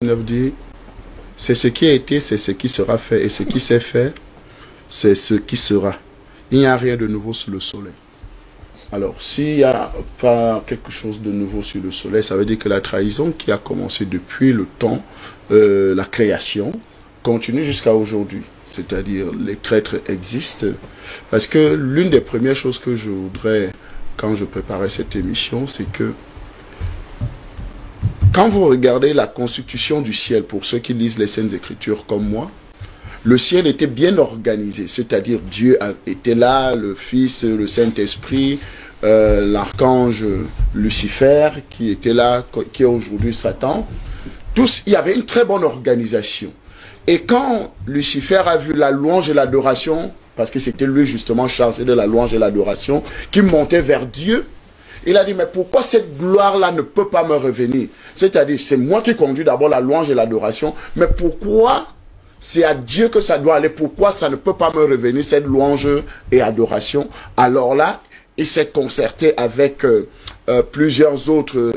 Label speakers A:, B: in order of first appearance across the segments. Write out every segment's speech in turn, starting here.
A: 9 dit, c'est ce qui a été, c'est ce qui sera fait, et ce qui s'est fait, c'est ce qui sera. Il n'y a rien de nouveau sous le soleil. Alors, s'il n'y a pas quelque chose de nouveau sur le soleil, ça veut dire que la trahison qui a commencé depuis le temps, la création, continue jusqu'à aujourd'hui. C'est-à-dire, les traîtres existent. Parce que l'une des premières choses que je voudrais, quand je préparais cette émission, c'est que quand vous regardez la constitution du ciel, pour ceux qui lisent les Saintes Écritures comme moi, le ciel était bien organisé, c'est-à-dire Dieu était là, le Fils, le Saint-Esprit, l'archange Lucifer qui était là, qui est aujourd'hui Satan. Tous, il y avait une très bonne organisation. Et quand Lucifer a vu la louange et l'adoration, parce que c'était lui justement chargé de la louange et l'adoration, qui montait vers Dieu, il a dit, mais pourquoi cette gloire-là ne peut pas me revenir? C'est-à-dire, c'est moi qui conduis d'abord la louange et l'adoration, mais pourquoi c'est à Dieu que ça doit aller? Pourquoi ça ne peut pas me revenir, cette louange et adoration? Alors là, il s'est concerté avec plusieurs autres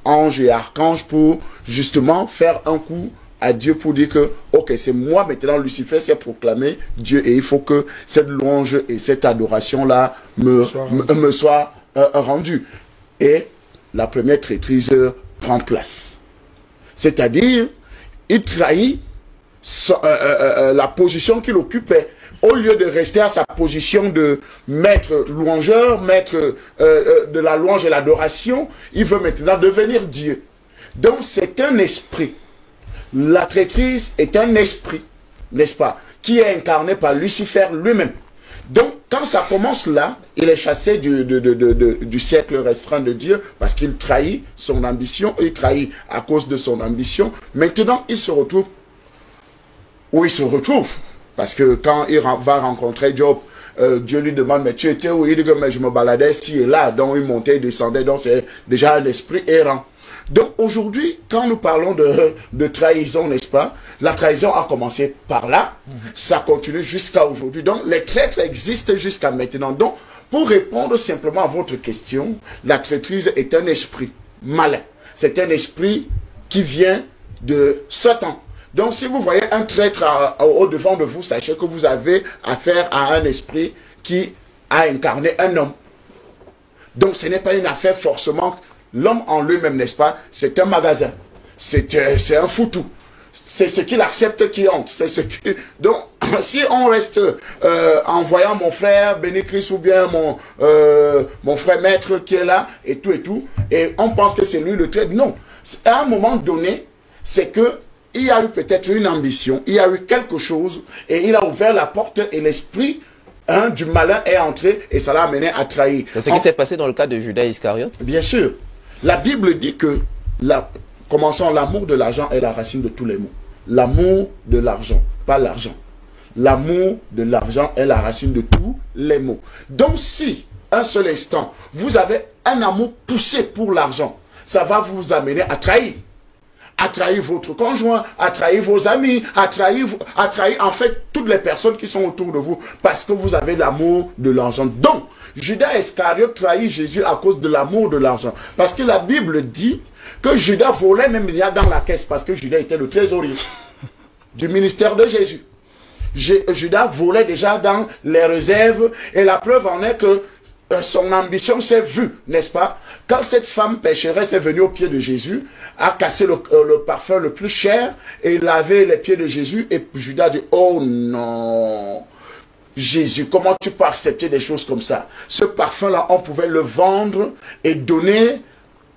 A: anges et archanges pour justement faire un coup à Dieu pour dire que, ok, c'est moi maintenant, Lucifer s'est proclamé Dieu et il faut que cette louange et cette adoration-là me soit rendue. Et la première traîtrise prend place. C'est-à-dire, il trahit la position qu'il occupait. Au lieu de rester à sa position de maître louangeur, maître de la louange et l'adoration, il veut maintenant devenir Dieu. Donc c'est un esprit. La traîtrise est un esprit, n'est-ce pas, qui est incarné par Lucifer lui-même. Donc quand ça commence là, il est chassé du cercle restreint de Dieu parce qu'il trahit son ambition, il trahit à cause de son ambition. Maintenant, il se retrouve où il se retrouve. Parce que quand il va rencontrer Job, Dieu lui demande, mais tu étais où? Il dit que mais je me baladais ici et là. Donc il montait, il descendait. Donc c'est déjà l'esprit errant. Donc aujourd'hui, quand nous parlons de trahison, n'est-ce pas? La trahison a commencé par là. Ça continue jusqu'à aujourd'hui. Donc les traîtres existent jusqu'à maintenant. Donc pour répondre simplement à votre question, la traîtrise est un esprit malin. C'est un esprit qui vient de Satan. Donc, si vous voyez un traître au-devant de vous, sachez que vous avez affaire à un esprit qui a incarné un homme. Donc, ce n'est pas une affaire forcément... L'homme en lui-même, n'est-ce pas? C'est un magasin. C'est un foutou. C'est ce qu'il accepte qui entre. C'est ce qui... Donc, si on reste en voyant mon frère Béni-Christ ou bien mon frère maître qui est là, et tout, et on pense que c'est lui le traître. Non. À un moment donné, c'est que il y a eu peut-être une ambition, il y a eu quelque chose, et il a ouvert la porte, et l'esprit du malin est entré, et ça l'a amené à trahir.
B: C'est ce qui s'est passé dans le cas de Judas Iscariote?
A: Bien sûr. La Bible dit que, commençons, l'amour de l'argent est la racine de tous les maux. L'amour de l'argent, pas l'argent. L'amour de l'argent est la racine de tous les maux. Donc si, un seul instant, vous avez un amour poussé pour l'argent, ça va vous amener à trahir. À trahir votre conjoint, à trahir vos amis, à trahir en fait toutes les personnes qui sont autour de vous parce que vous avez l'amour de l'argent. Donc, Judas Iscariote trahit Jésus à cause de l'amour de l'argent. Parce que la Bible dit que Judas volait même dans la caisse parce que Judas était le trésorier du ministère de Jésus. Judas volait déjà dans les réserves et la preuve en est que son ambition s'est vue, n'est-ce pas? Quand cette femme pécheresse est venue au pied de Jésus, a cassé le parfum le plus cher et lavé les pieds de Jésus, et Judas dit, oh non, Jésus, comment tu peux accepter des choses comme ça? Ce parfum-là, on pouvait le vendre et donner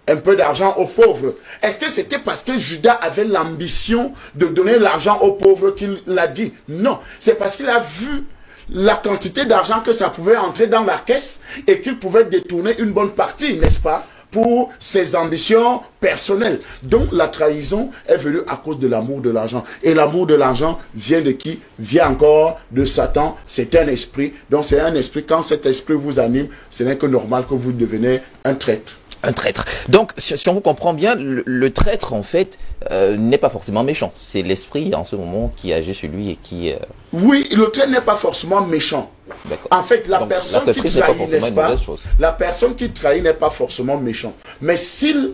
A: un peu d'argent aux pauvres. Est-ce que c'était parce que Judas avait l'ambition de donner l'argent aux pauvres qu'il l'a dit? Non, c'est parce qu'il a vu la quantité d'argent que ça pouvait entrer dans la caisse et qu'il pouvait détourner une bonne partie, n'est-ce pas, pour ses ambitions personnelles. Donc la trahison est venue à cause de l'amour de l'argent. Et l'amour de l'argent vient de qui? Vient encore de Satan. C'est un esprit. Donc c'est un esprit. Quand cet esprit vous anime, ce n'est que normal que vous devenez un traître.
B: Un traître. Donc, si on vous comprend bien, le traître, en fait, n'est pas forcément méchant. C'est l'esprit, en ce moment, qui agit sur lui et qui...
A: Oui, le traître n'est pas forcément méchant. En fait, la personne qui trahit, n'est-ce pas? La personne qui trahit n'est pas forcément méchant. Mais s'il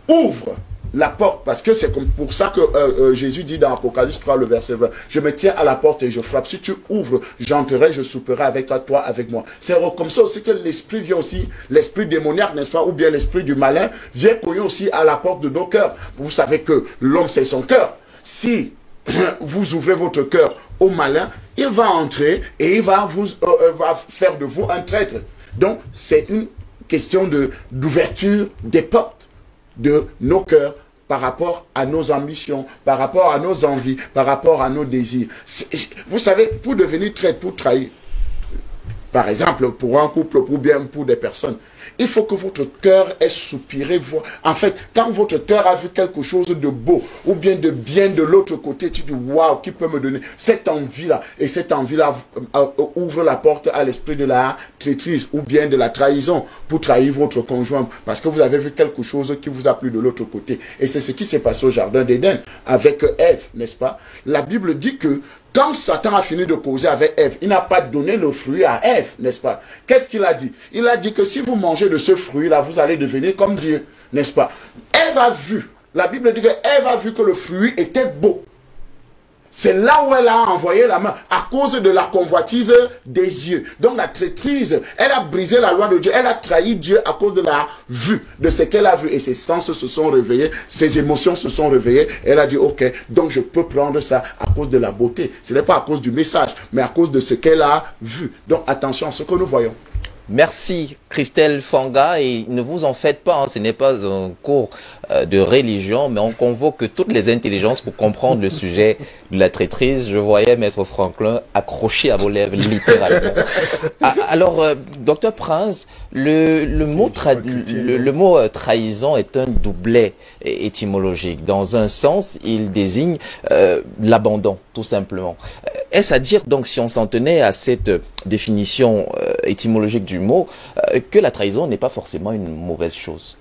A: ouvre la porte, parce que c'est pour ça que Jésus dit dans Apocalypse 3, le verset 20, je me tiens à la porte et je frappe. Si tu ouvres, j'entrerai, je souperai avec toi, avec moi. C'est comme ça aussi que l'esprit vient aussi, l'esprit démoniaque, n'est-ce pas, ou bien l'esprit du malin, vient cogner aussi à la porte de nos cœurs. Vous savez que l'homme, c'est son cœur. Si vous ouvrez votre cœur au malin, il va entrer et il va faire de vous un traître. Donc, c'est une question d'ouverture des portes de nos cœurs par rapport à nos ambitions, par rapport à nos envies, par rapport à nos désirs. Vous savez, pour devenir traître, pour trahir, par exemple, pour un couple, ou bien pour des personnes, il faut que votre cœur ait soupiré. En fait, quand votre cœur a vu quelque chose de beau, ou bien de bien de l'autre côté, tu dis, waouh, qui peut me donner cette envie-là? Et cette envie-là ouvre la porte à l'esprit de la traîtrise, ou bien de la trahison, pour trahir votre conjoint, parce que vous avez vu quelque chose qui vous a plu de l'autre côté. Et c'est ce qui s'est passé au jardin d'Éden, avec Ève, n'est-ce pas? La Bible dit que quand Satan a fini de causer avec Ève, il n'a pas donné le fruit à Ève, n'est-ce pas? Qu'est-ce qu'il a dit? Il a dit que si vous mangez de ce fruit-là, vous allez devenir comme Dieu, n'est-ce pas? Ève a vu, la Bible dit que Ève a vu que le fruit était beau. C'est là où elle a envoyé la main, à cause de la convoitise des yeux. Donc la traîtrise, elle a brisé la loi de Dieu, elle a trahi Dieu à cause de la vue, de ce qu'elle a vu. Et ses sens se sont réveillés, ses émotions se sont réveillées. Elle a dit, ok, donc je peux prendre ça à cause de la beauté. Ce n'est pas à cause du message, mais à cause de ce qu'elle a vu. Donc attention à ce que nous voyons.
B: Merci Christelle Fanga, et ne vous en faites pas, ce n'est pas un cours de religion, mais on convoque toutes les intelligences pour comprendre le sujet de la traîtrise. Je voyais Maître Franklin accroché à vos lèvres littéralement. Alors, Docteur Prince, le mot trahison est un doublet étymologique. Dans un sens, il désigne l'abandon, tout simplement. Est-ce à dire, donc, si on s'en tenait à cette définition étymologique du mot, que la trahison n'est pas forcément une mauvaise chose?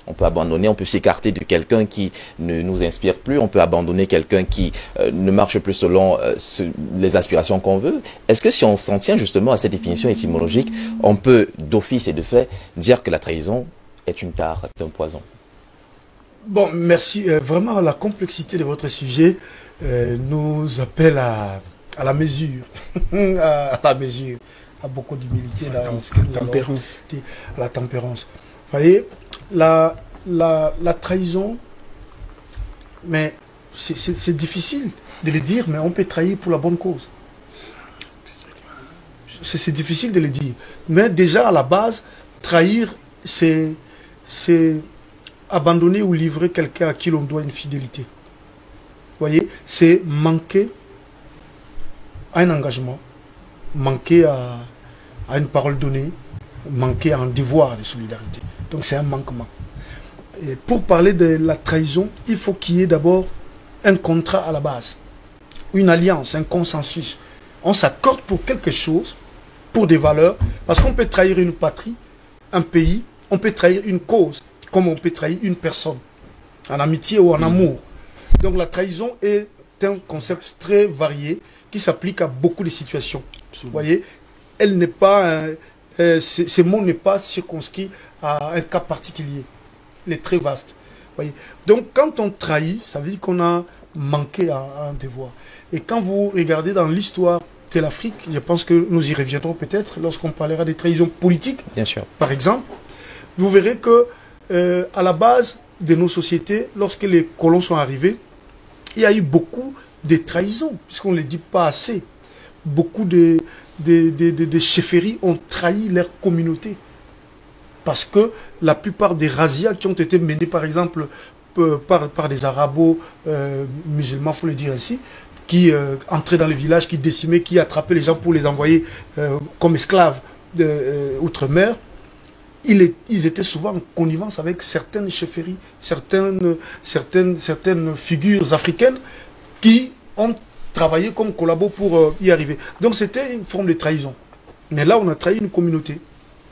B: On peut abandonner, on peut s'écarter de quelqu'un qui ne nous inspire plus, on peut abandonner quelqu'un qui ne marche plus selon les aspirations qu'on veut. Est-ce que si on s'en tient justement à cette définition étymologique, on peut d'office et de fait dire que la trahison est une tare, est un poison?
C: Bon, merci. Vraiment, la complexité de votre sujet nous appelle à la mesure, à la mesure, à beaucoup d'humilité dans ce que nous allons dire, à la tempérance. Vous voyez, la trahison, mais c'est difficile de le dire, mais on peut trahir pour la bonne cause. C'est difficile de le dire. Mais déjà, à la base, trahir, c'est abandonner ou livrer quelqu'un à qui l'on doit une fidélité. Vous voyez, c'est manquer à un engagement, manquer à une parole donnée, manquer à un devoir de solidarité. Donc c'est un manquement. Et pour parler de la trahison, il faut qu'il y ait d'abord un contrat à la base, une alliance, un consensus. On s'accorde pour quelque chose, pour des valeurs, parce qu'on peut trahir une patrie, un pays, on peut trahir une cause, comme on peut trahir une personne, en amitié ou en amour. Donc la trahison est un concept très varié qui s'applique à beaucoup de situations. Vous voyez, elle n'est pas, ce mot n'est pas circonscrit à un cas particulier. Il est très vaste. Vous voyez. Donc quand on trahit, ça veut dire qu'on a manqué à un devoir. Et quand vous regardez dans l'histoire de l'Afrique, je pense que nous y reviendrons peut-être lorsqu'on parlera des trahisons politiques. Bien sûr. Par exemple, vous verrez que à la base de nos sociétés, lorsque les colons sont arrivés, il y a eu beaucoup de trahisons, puisqu'on ne le dit pas assez. Beaucoup de chefferies ont trahi leur communauté. Parce que la plupart des razzias qui ont été menées, par exemple, par des arabo-musulmans, il faut le dire ainsi, qui entraient dans les villages, qui décimaient, qui attrapaient les gens pour les envoyer comme esclaves outre-mer, ils étaient souvent en connivence avec certaines chefferies, certaines figures africaines qui ont travaillé comme collabos pour y arriver. Donc c'était une forme de trahison. Mais là, on a trahi une communauté.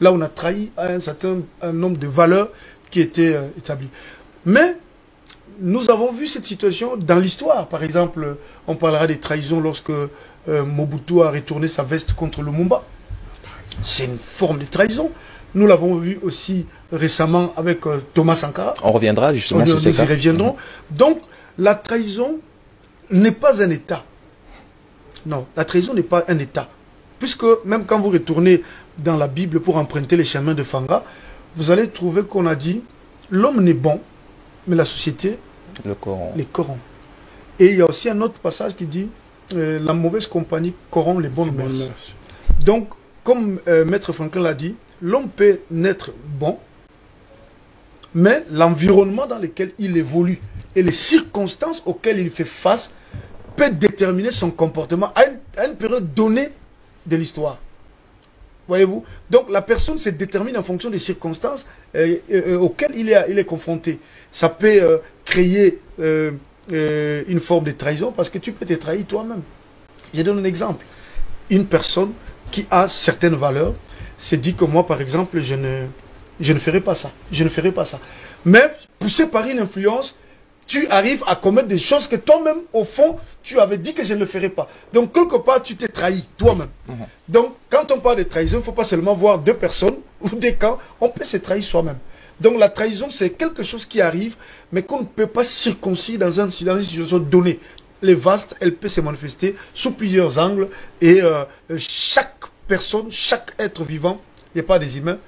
C: Là, on a trahi un certain nombre de valeurs qui étaient établies. Mais nous avons vu cette situation dans l'histoire. Par exemple, on parlera des trahisons lorsque Mobutu a retourné sa veste contre Lumumba. C'est une forme de trahison. Nous l'avons vu aussi récemment avec Thomas Sankara.
B: On reviendra justement sur ces cas.
C: Nous y reviendrons. Donc, la trahison n'est pas un État. Non, la trahison n'est pas un État. Puisque même quand vous retournez dans la Bible pour emprunter les chemins de Fanga, vous allez trouver qu'on a dit l'homme n'est bon, mais la société les corrompt. Et il y a aussi un autre passage qui dit la mauvaise compagnie corrompt les bonnes mœurs. Donc, comme Maître Franklin l'a dit, l'homme peut naître bon, mais l'environnement dans lequel il évolue et les circonstances auxquelles il fait face peut déterminer son comportement à une période donnée de l'histoire. Voyez-vous? Donc la personne se détermine en fonction des circonstances auxquelles il est confronté. Ça peut créer une forme de trahison parce que tu peux te trahir toi-même. Je donne un exemple. Une personne qui a certaines valeurs s'est dit que moi, par exemple, je ne ferai pas ça. Je ne ferai pas ça. Mais poussé par une influence, tu arrives à commettre des choses que toi-même, au fond, tu avais dit que je ne le ferais pas. Donc, quelque part, tu t'es trahi toi-même. Donc, quand on parle de trahison, il ne faut pas seulement voir deux personnes ou des camps, on peut se trahir soi-même. Donc, la trahison, c'est quelque chose qui arrive, mais qu'on ne peut pas circoncire dans une situation donnée. Les vastes, elle peut se manifester sous plusieurs angles et chaque personne, chaque être vivant, il n'y a pas des humains,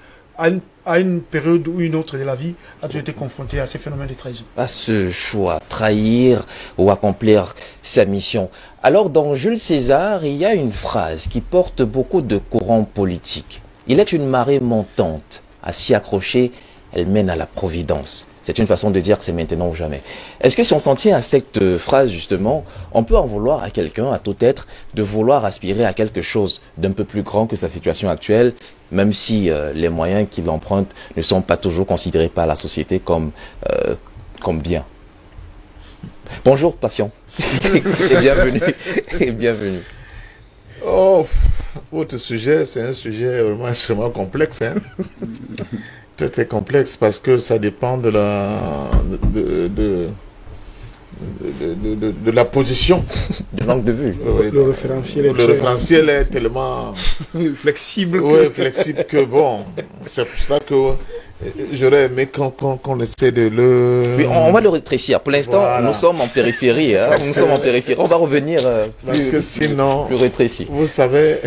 C: à une période ou une autre de la vie, a toujours été confronté à ces phénomènes de trahison.
B: À ce choix, trahir ou accomplir sa mission. Alors, dans Jules César, il y a une phrase qui porte beaucoup de courants politiques. Il est une marée montante, à s'y accrocher, elle mène à la providence. C'est une façon de dire que c'est maintenant ou jamais. Est-ce que si on s'en tient à cette phrase, justement, on peut en vouloir à quelqu'un, à tout être, de vouloir aspirer à quelque chose d'un peu plus grand que sa situation actuelle, même si les moyens qu'il emprunte ne sont pas toujours considérés par la société comme bien. Bonjour, patient. Et bienvenue. Et bienvenue.
D: Oh, votre sujet, c'est un sujet vraiment extrêmement complexe. Hein? Très complexe parce que ça dépend de la position.
B: De l'angle de vue.
C: Le référentiel
D: est tellement
C: flexible.
D: Oui, flexible que bon, c'est pour cela que j'aurais aimé qu'on essaie de le...
B: Oui, on va le rétrécir. Pour l'instant, voilà. Nous sommes en périphérie. Hein. Nous sommes en périphérie. On va revenir
D: parce que sinon,
B: plus rétréci.
D: Vous savez...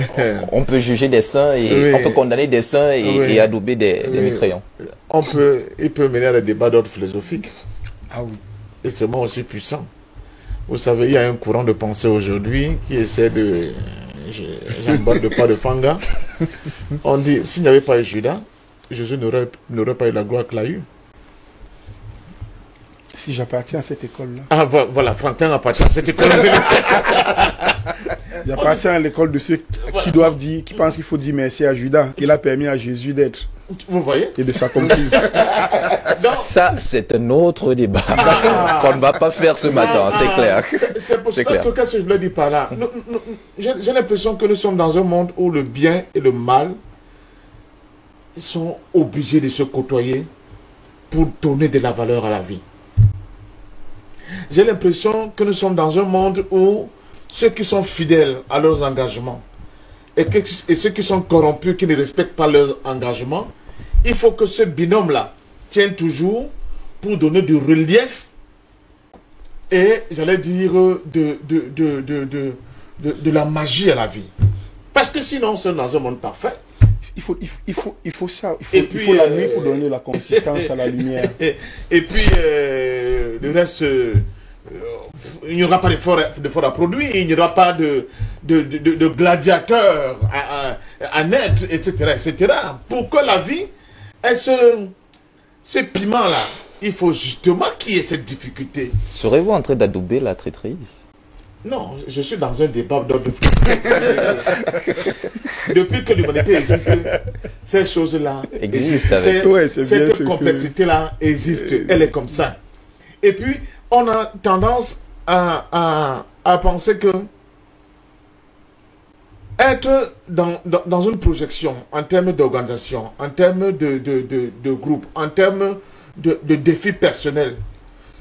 B: on peut juger des saints et on peut condamner des saints et adouber des mécréants.
D: Il peut mener à des débats d'ordre philosophique.
C: Ah oui.
D: Et c'est vraiment aussi puissant. Vous savez, il y a un courant de pensée aujourd'hui qui essaie de... J'embarque de pas de Fanga. On dit, s'il n'y avait pas eu Judas, Jésus n'aurait pas eu la gloire qu'il a eue.
C: Si j'appartiens à cette école-là.
D: Ah, voilà, Franklin appartient à cette école-là.
C: J'appartiens à l'école de ceux qui pensent qu'il faut dire merci à Judas. Il a permis à Jésus d'être.
D: Vous voyez?
C: Et de s'accomplir.
B: Ça, c'est un autre débat qu'on ne va pas faire ce matin, c'est clair.
D: C'est pour ça que qu'est-ce que je le dis par là? J'ai l'impression que nous sommes dans un monde où le bien et le mal sont obligés de se côtoyer pour donner de la valeur à la vie. J'ai l'impression que nous sommes dans un monde où ceux qui sont fidèles à leurs engagements et ceux qui sont corrompus, qui ne respectent pas leurs engagements, il faut que ce binôme-là tienne toujours pour donner du relief et, j'allais dire, de la magie à la vie. Parce que sinon, c'est dans un monde parfait.
C: Il faut ça. Il faut la nuit pour donner la consistance à la lumière.
D: Et puis, le reste... il n'y aura pas d'effort à produire, il n'y aura pas de gladiateurs à naître, etc. Pour que la vie ait ce piment-là, il faut justement qu'il y ait cette difficulté.
B: Serez-vous en train d'adouber la traîtrise?
D: Non, je suis dans un débat d'ordre. Depuis que l'humanité existe, ces choses-là
B: existent.
D: Cette complexité-là existe, elle est comme ça. Et puis, on a tendance à penser que être dans une projection en termes d'organisation, en termes de groupe, en termes de défis personnels,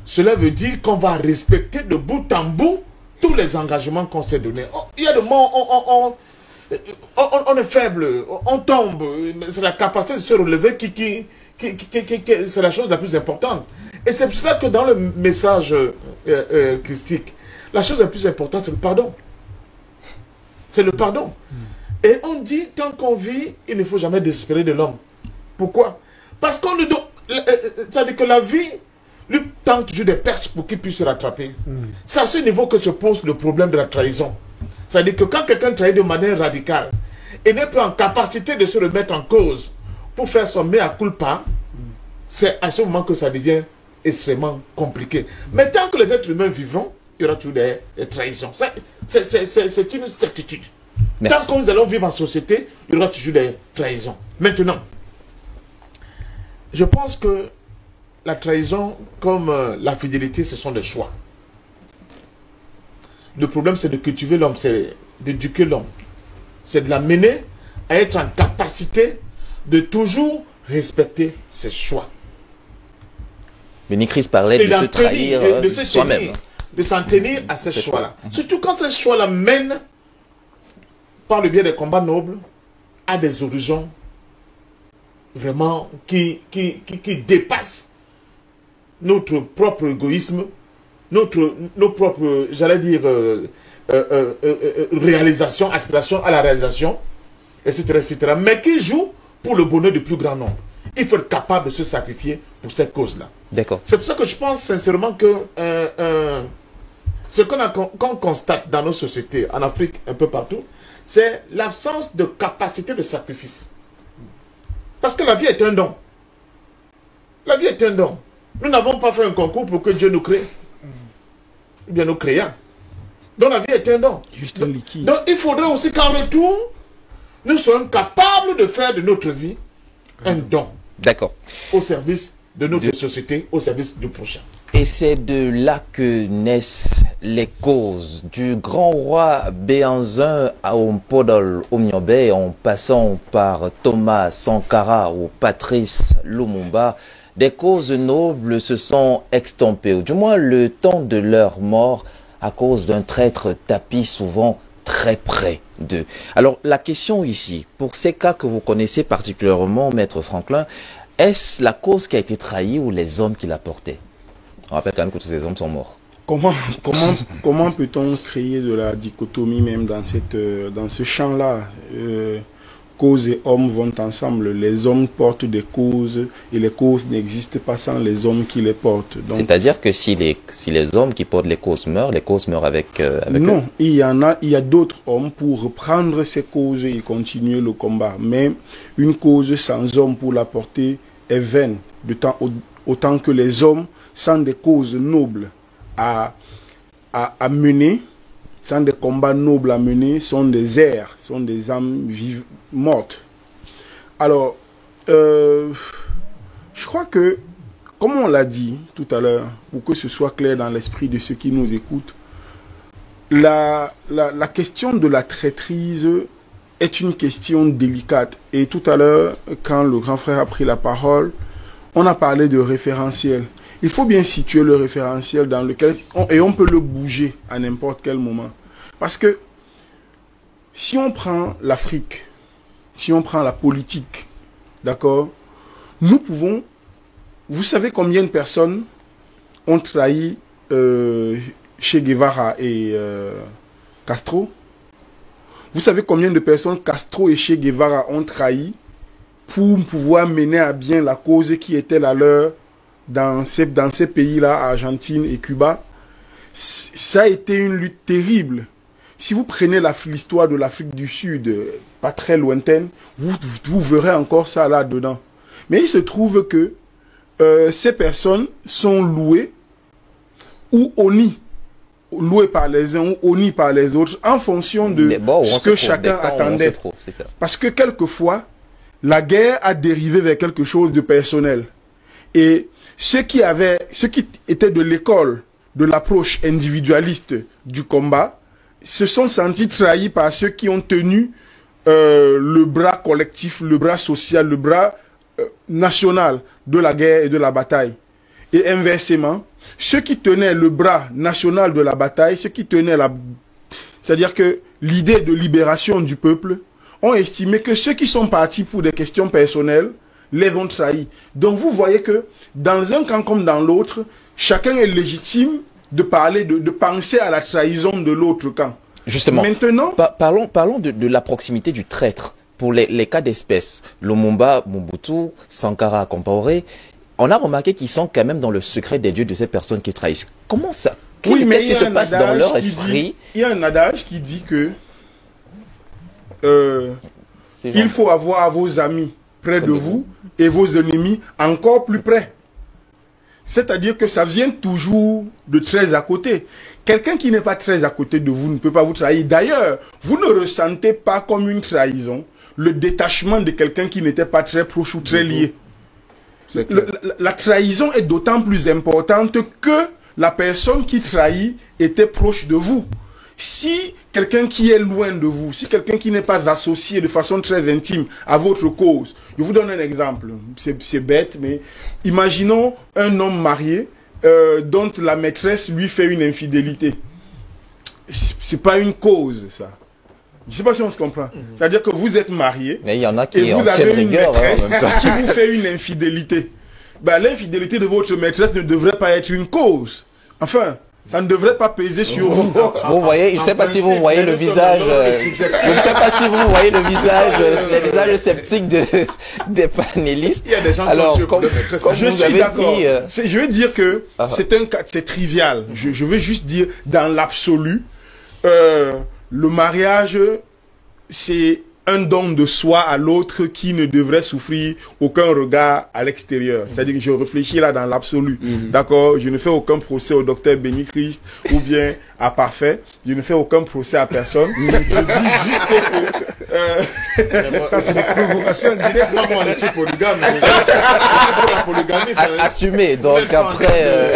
D: cela veut dire qu'on va respecter de bout en bout tous les engagements qu'on s'est donnés. Il y a des moments, on est faible, on tombe. C'est la capacité de se relever c'est la chose la plus importante. Et c'est pour cela que dans le message christique, la chose la plus importante, c'est le pardon. C'est le pardon. Et on dit, tant qu'on vit, il ne faut jamais désespérer de l'homme. Pourquoi? Parce qu'on lui donne... C'est-à-dire que la vie lui tend toujours des perches pour qu'il puisse se rattraper. C'est à ce niveau que se pose le problème de la trahison. C'est-à-dire que quand quelqu'un trahit de manière radicale et n'est pas en capacité de se remettre en cause pour faire son mea culpa, c'est à ce moment que ça devient extrêmement compliqué. Mais tant que les êtres humains vivront, il y aura toujours des trahisons. C'est une certitude.
B: Merci.
D: Tant que nous allons vivre en société, il y aura toujours des trahisons. Maintenant, je pense que la trahison, comme la fidélité, ce sont des choix. Le problème, c'est de cultiver l'homme, c'est d'éduquer l'homme. C'est de l'amener à être en capacité de toujours respecter ses choix.
B: Béni Christ parlait de se trahir soi-même.
D: De s'en tenir à ces choix-là. Surtout quand ces choix-là mènent, par le biais des combats nobles, à des horizons vraiment qui dépassent notre propre égoïsme, nos propres, j'allais dire, réalisation, aspiration à la réalisation, etc., etc., mais qui jouent pour le bonheur du plus grand nombre. Il faut être capable de se sacrifier pour cette cause-là.
B: D'accord.
D: C'est pour ça que je pense sincèrement que ce qu'on constate dans nos sociétés, en Afrique, un peu partout, c'est l'absence de capacité de sacrifice. Parce que la vie est un don. La vie est un don. Nous n'avons pas fait un concours pour que Dieu nous crée. Eh bien, nous créons. Donc la vie est un don.
C: Juste un liquide.
D: Donc il faudrait aussi qu'en retour, nous soyons capables de faire de notre vie un don.
B: D'accord.
D: Au service de notre société, au service du prochain.
B: Et c'est de là que naissent les causes du grand roi Béanzin à Ompodol Omniobe, en passant par Thomas Sankara ou Patrice Lumumba. Des causes nobles se sont extompées, ou du moins le temps de leur mort, à cause d'un traître tapi souvent très près d'eux. Alors la question ici, pour ces cas que vous connaissez particulièrement, Maître Franklin, est-ce la cause qui a été trahie ou les hommes qui la portaient? On rappelle quand même que tous ces hommes sont morts.
C: Comment peut-on créer de la dichotomie même dans ce champ-là? Cause et hommes vont ensemble. Les hommes portent des causes et les causes n'existent pas sans les hommes qui les portent.
B: C'est-à-dire que si les hommes qui portent les causes meurent avec
C: non,
B: eux.
C: il y a d'autres hommes pour reprendre ces causes et continuer le combat. Mais une cause sans homme pour la porter est vaine, autant que les hommes sans des causes nobles à mener, sans des combats nobles à mener, sont des airs, sont des âmes vives, mortes. Alors, je crois que, comme on l'a dit tout à l'heure, pour que ce soit clair dans l'esprit de ceux qui nous écoutent, la question de la traîtrise est une question délicate. Et tout à l'heure, quand le grand frère a pris la parole, on a parlé de référentiel. Il faut bien situer le référentiel dans lequel... Et on peut le bouger à n'importe quel moment. Parce que si on prend l'Afrique, si on prend la politique, d'accord, nous pouvons... Vous savez combien de personnes ont trahi Che Guevara et Castro? Vous savez combien de personnes Castro et Che Guevara ont trahi pour pouvoir mener à bien la cause qui était la leur dans ces pays-là, Argentine et Cuba? Ça a été une lutte terrible. Si vous prenez l'histoire de l'Afrique du Sud, pas très lointaine, vous verrez encore ça là-dedans. Mais il se trouve que ces personnes sont louées ou honnies, louées par les uns ou honnies par les autres, en fonction de ce que chacun attendait. Parce que quelquefois, la guerre a dérivé vers quelque chose de personnel. Et ceux qui étaient de l'école de l'approche individualiste du combat se sont sentis trahis par ceux qui ont tenu le bras collectif, le bras social, le bras national de la guerre et de la bataille. Et inversement, ceux qui tenaient le bras national de la bataille, ceux qui tenaient c'est-à-dire que
A: l'idée de libération du peuple, ont estimé que ceux qui sont partis pour des questions personnelles les ont trahis. Donc vous voyez que dans un camp comme dans l'autre, chacun est légitime de parler, de penser à la trahison de l'autre camp.
B: Justement,
A: maintenant,
B: parlons de la proximité du traître. Pour les cas d'espèce, Lumumba, Mobutu, Sankara, Compaoré, on a remarqué qu'ils sont quand même dans le secret des dieux de ces personnes qui trahissent. Comment ça? Qu'est-ce qui se passe dans leur esprit?
A: Il y a un adage qui dit que il faut avoir vos amis près de vous et vos ennemis encore plus près. C'est-à-dire que ça vient toujours de très à côté. Quelqu'un qui n'est pas très à côté de vous ne peut pas vous trahir. D'ailleurs, vous ne ressentez pas comme une trahison le détachement de quelqu'un qui n'était pas très proche ou très lié. La trahison est d'autant plus importante que la personne qui trahit était proche de vous. Si quelqu'un qui est loin de vous, si quelqu'un qui n'est pas associé de façon très intime à votre cause, je vous donne un exemple, c'est bête, mais imaginons un homme marié dont la maîtresse lui fait une infidélité. C'est pas une cause, ça. Je ne sais pas si on se comprend. C'est-à-dire que vous êtes marié,
B: mais il y en a qui
A: et vous avez une maîtresse qui vous fait une infidélité. Ben, l'infidélité de votre maîtresse ne devrait pas être une cause. Enfin, ça ne devrait pas peser sur vous.
B: Vous voyez, je ne sais pas si vous voyez le visage, je ne sais pas si vous voyez le visage, les visages sceptiques des panélistes.
A: Il y a des gens
B: alors,
A: comme je suis d'accord. Je veux dire que c'est trivial. Je veux juste dire, dans l'absolu, le mariage, c'est un don de soi à l'autre qui ne devrait souffrir aucun regard à l'extérieur. C'est-à-dire que je réfléchis là dans l'absolu. D'accord? Je ne fais aucun procès au docteur Béni Christ ou bien à Parfait. Je ne fais aucun procès à personne. Je dis juste que...
D: ça, c'est une provocation directe. Moi, je suis polygame. La polygamie, ça...
B: Assumé. Donc, après...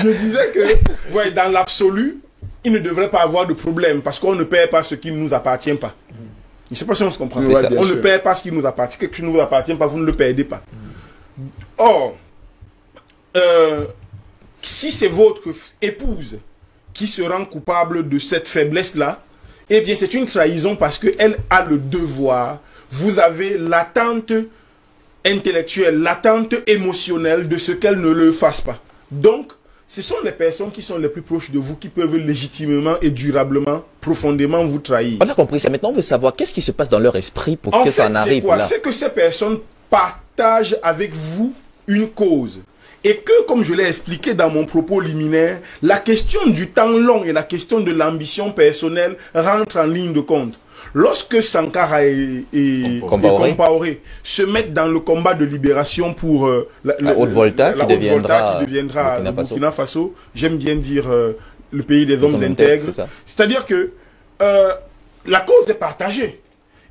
A: je disais que, ouais, dans l'absolu, il ne devrait pas avoir de problème parce qu'on ne perd pas ce qui ne nous appartient pas. Je ne sais pas si on se comprend. Ouais, on ne perd pas ce qui nous appartient. Quelque chose ne vous appartient pas, vous ne le perdez pas. Or, si c'est votre épouse qui se rend coupable de cette faiblesse-là, eh bien c'est une trahison parce qu'elle a le devoir. Vous avez l'attente intellectuelle, l'attente émotionnelle de ce qu'elle ne le fasse pas. Donc, ce sont les personnes qui sont les plus proches de vous qui peuvent légitimement et durablement, profondément vous trahir.
B: On a compris ça. Maintenant, on veut savoir qu'est-ce qui se passe dans leur esprit pour que ça en arrive là.
A: C'est que ces personnes partagent avec vous une cause. Et que, comme je l'ai expliqué dans mon propos liminaire, la question du temps long et la question de l'ambition personnelle rentrent en ligne de compte. Lorsque Sankara et Compaoré se mettent dans le combat de libération pour
B: la Haute-Volta qui deviendra
A: le Burkina Faso, j'aime bien dire le pays des hommes intègres, c'est-à-dire que la cause est partagée.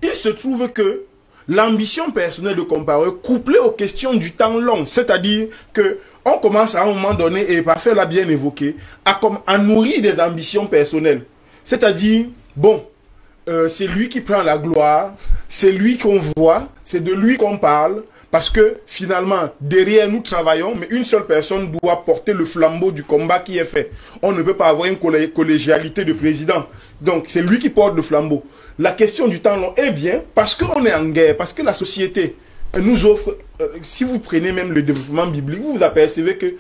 A: Il se trouve que l'ambition personnelle de Compaoré, couplée aux questions du temps long, c'est-à-dire que on commence à un moment donné, et Parfait l'a bien évoqué, à nourrir des ambitions personnelles. C'est-à-dire, bon, c'est lui qui prend la gloire, c'est lui qu'on voit, c'est de lui qu'on parle, parce que finalement, derrière nous travaillons, mais une seule personne doit porter le flambeau du combat qui est fait. On ne peut pas avoir une collégialité de président. Donc, c'est lui qui porte le flambeau. La question du temps long est bien, parce qu'on est en guerre, parce que la société nous offre, si vous prenez même le développement biblique, vous vous apercevez que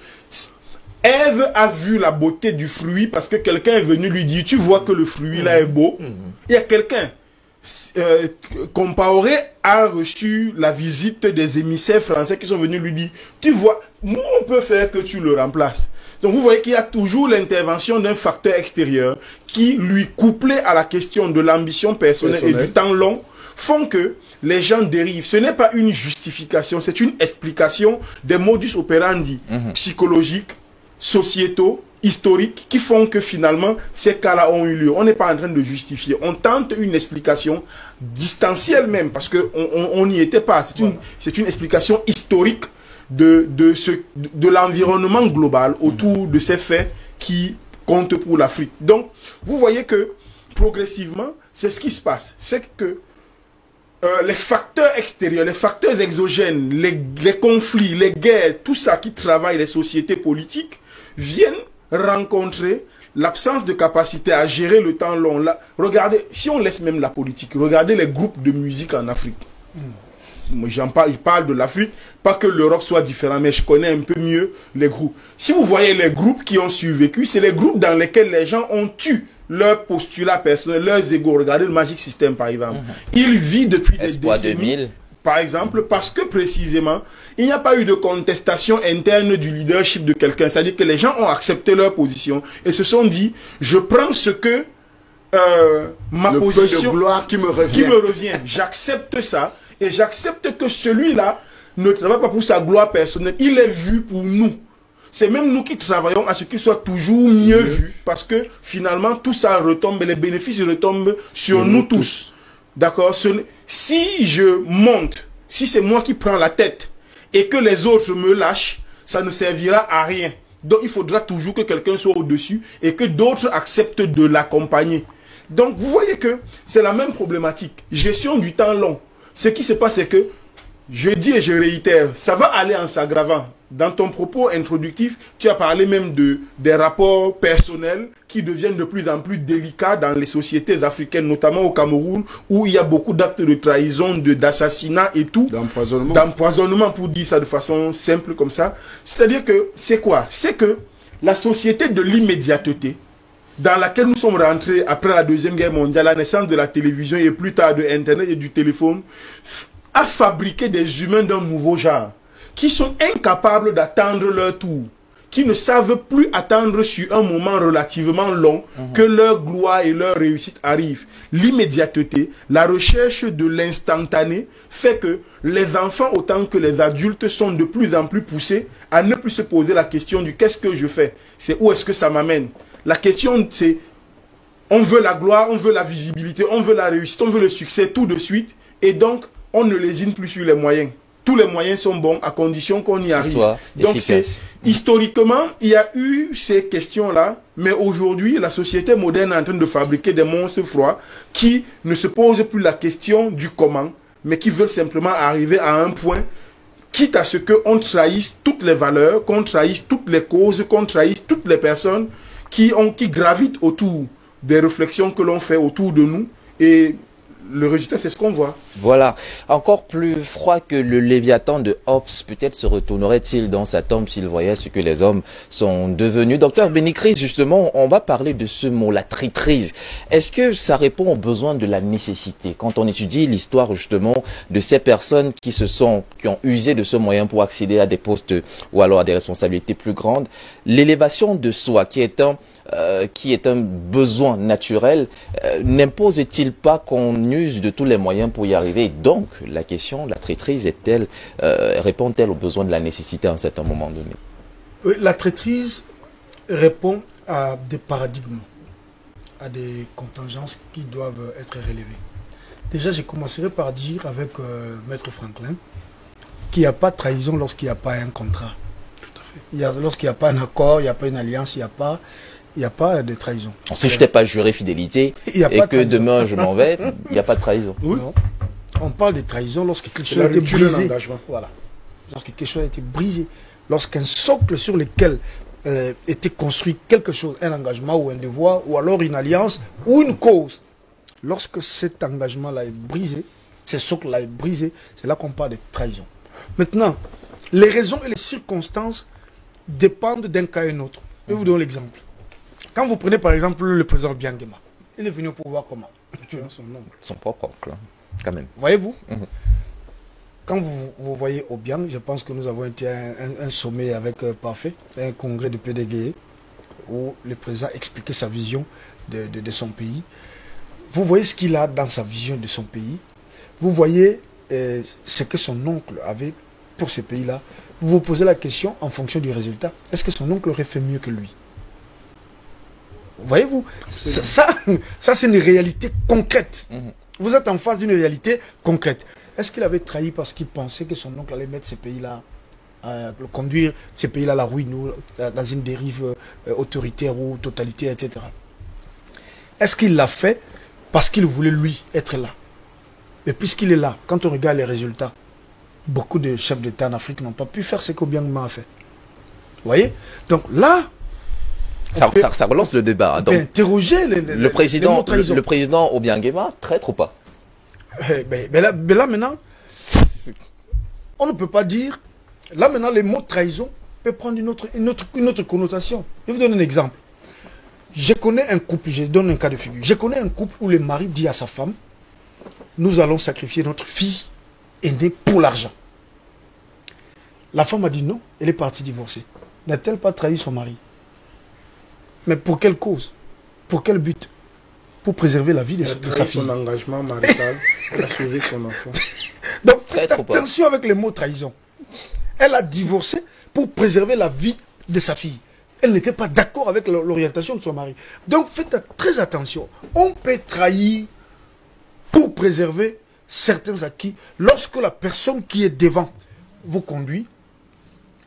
A: Ève a vu la beauté du fruit parce que quelqu'un est venu lui dire, tu vois que le fruit là est beau. Il y a quelqu'un. Compaoré a reçu la visite des émissaires français qui sont venus lui dire, tu vois, nous on peut faire que tu le remplaces. Donc vous voyez qu'il y a toujours l'intervention d'un facteur extérieur qui, lui, couplé à la question de l'ambition personnelle et du temps long, font que les gens dérivent. Ce n'est pas une justification, c'est une explication des modus operandi psychologiques, sociétaux, historiques, qui font que finalement, ces cas-là ont eu lieu. On n'est pas en train de justifier. On tente une explication distancielle même, parce qu'on n'y était pas. C'est une explication historique de l'environnement global autour de ces faits qui comptent pour l'Afrique. Donc, vous voyez que, progressivement, c'est ce qui se passe. C'est que les facteurs extérieurs, les facteurs exogènes, les conflits, les guerres, tout ça qui travaille les sociétés politiques, viennent rencontrer l'absence de capacité à gérer le temps long. Là, regardez, si on laisse même la politique, regardez les groupes de musique en Afrique. Moi, je parle de l'Afrique, pas que l'Europe soit différente, mais je connais un peu mieux les groupes. Si vous voyez les groupes qui ont survécu, c'est les groupes dans lesquels les gens ont tué leurs postulats personnels, leurs égos. Regardez le Magic System, par exemple. Il vit depuis des décennies. 2000. Par exemple, parce que précisément, il n'y a pas eu de contestation interne du leadership de quelqu'un. C'est-à-dire que les gens ont accepté leur position et se sont dit, je prends ce que ma position
E: de gloire qui me revient.
A: J'accepte ça et j'accepte que celui-là ne travaille pas pour sa gloire personnelle. Il est vu pour nous. C'est même nous qui travaillons à ce qu'il soit toujours mieux vu. Parce que finalement, tout ça retombe, les bénéfices retombent sur nous tous. D'accord? Si je monte, si c'est moi qui prends la tête et que les autres me lâchent, ça ne servira à rien. Donc il faudra toujours que quelqu'un soit au-dessus et que d'autres acceptent de l'accompagner. Donc vous voyez que c'est la même problématique. Gestion du temps long. Ce qui se passe, c'est que, je dis et je réitère, ça va aller en s'aggravant. Dans ton propos introductif, tu as parlé même des rapports personnels qui deviennent de plus en plus délicats dans les sociétés africaines, notamment au Cameroun, où il y a beaucoup d'actes de trahison, d'assassinat et tout.
E: D'empoisonnement.
A: D'empoisonnement, pour dire ça de façon simple comme ça. C'est-à-dire que, c'est quoi? C'est que la société de l'immédiateté, dans laquelle nous sommes rentrés après la Deuxième Guerre mondiale, la naissance de la télévision et plus tard de Internet et du téléphone, a fabriqué des humains d'un nouveau genre, qui sont incapables d'attendre leur tour, qui ne savent plus attendre sur un moment relativement long que leur gloire et leur réussite arrivent. L'immédiateté, la recherche de l'instantané fait que les enfants autant que les adultes sont de plus en plus poussés à ne plus se poser la question du qu'est-ce que je fais, c'est où est-ce que ça m'amène. La question c'est on veut la gloire, on veut la visibilité, on veut la réussite, on veut le succès tout de suite et donc on ne lésine plus sur les moyens. Tous les moyens sont bons à condition qu'on y arrive. Donc historiquement, il y a eu ces questions-là, mais aujourd'hui, la société moderne est en train de fabriquer des monstres froids qui ne se posent plus la question du comment, mais qui veulent simplement arriver à un point, quitte à ce qu'on trahisse toutes les valeurs, qu'on trahisse toutes les causes, qu'on trahisse toutes les personnes qui gravitent autour des réflexions que l'on fait autour de nous. Et le résultat, c'est ce qu'on voit.
B: Voilà. Encore plus froid que le Léviathan de Hobbes, peut-être se retournerait-il dans sa tombe s'il voyait ce que les hommes sont devenus. Docteur Bénicris, justement, on va parler de ce mot, la traîtrise. Est-ce que ça répond aux besoins de la nécessité? Quand on étudie l'histoire, justement, de ces personnes qui ont usé de ce moyen pour accéder à des postes ou alors à des responsabilités plus grandes, l'élévation de soi, qui est un besoin naturel, n'impose-t-il pas qu'on use de tous les moyens pour y arriver? Donc, la question, la traîtrise est-elle, répond-elle aux besoins de la nécessité à un certain moment donné?
C: Oui, la traîtrise répond à des paradigmes, à des contingences qui doivent être relevées. Déjà, je commencerai par dire avec Maître Franklin qu'il n'y a pas de trahison lorsqu'il n'y a pas un contrat. Tout à fait. Lorsqu'il n'y a pas un accord, il n'y a pas une alliance, il n'y a pas de trahison.
B: Si je t'ai pas juré fidélité et que demain je m'en vais, il n'y a pas de trahison.
C: Oui. Non. On parle de trahison lorsque quelque chose a été brisé. Voilà. Lorsque quelque chose a été brisé. Lorsqu'un socle sur lequel était construit quelque chose, un engagement ou un devoir, ou alors une alliance ou une cause. Lorsque cet engagement-là est brisé, ce socle-là est brisé, c'est là qu'on parle de trahison. Maintenant, les raisons et les circonstances dépendent d'un cas à un autre. Je vais vous donner l'exemple. Quand vous prenez par exemple le président Biangema, il est venu au pouvoir comment? Tuant son oncle.
B: Son propre oncle, quand même.
C: Voyez-vous? Quand vous voyez Obiang, je pense que nous avons été à un sommet avec Parfait, un congrès de PDG, où le président expliquait sa vision de son pays. Vous voyez ce qu'il a dans sa vision de son pays. Vous voyez ce que son oncle avait pour ce pays-là. Vous vous posez la question en fonction du résultat. Est-ce que son oncle aurait fait mieux que lui? Voyez-vous, ça c'est une réalité concrète. Vous êtes en face d'une réalité concrète. Est-ce qu'il avait trahi parce qu'il pensait que son oncle allait mettre ces pays-là, conduire ces pays-là à la ruine ou dans une dérive autoritaire ou totalitaire, etc. Est-ce qu'il l'a fait parce qu'il voulait lui être là? Mais puisqu'il est là, quand on regarde les résultats, beaucoup de chefs d'État en Afrique n'ont pas pu faire ce qu'Obiang a fait. Vous voyez? Donc là,
B: Ça relance le débat. Donc,
C: interroger
B: le président Obiangema, traître ou pas?
C: Mais là, maintenant, on ne peut pas dire. Là maintenant, les mots trahison peuvent prendre une autre connotation. Je vais vous donner un exemple. Je connais un couple, je donne un cas de figure. Je connais un couple où le mari dit à sa femme, nous allons sacrifier notre fille aînée pour l'argent. La femme a dit non, elle est partie divorcer. N'a-t-elle pas trahi son mari? Mais pour quelle cause? Pour quel but? Pour préserver la vie de sa fille.
E: Son engagement marital, elle a sauvé son enfant.
C: Donc faites attention avec les mots trahison. Elle a divorcé pour préserver la vie de sa fille. Elle n'était pas d'accord avec l'orientation de son mari. Donc faites très attention. On peut trahir pour préserver certains acquis lorsque la personne qui est devant vous conduit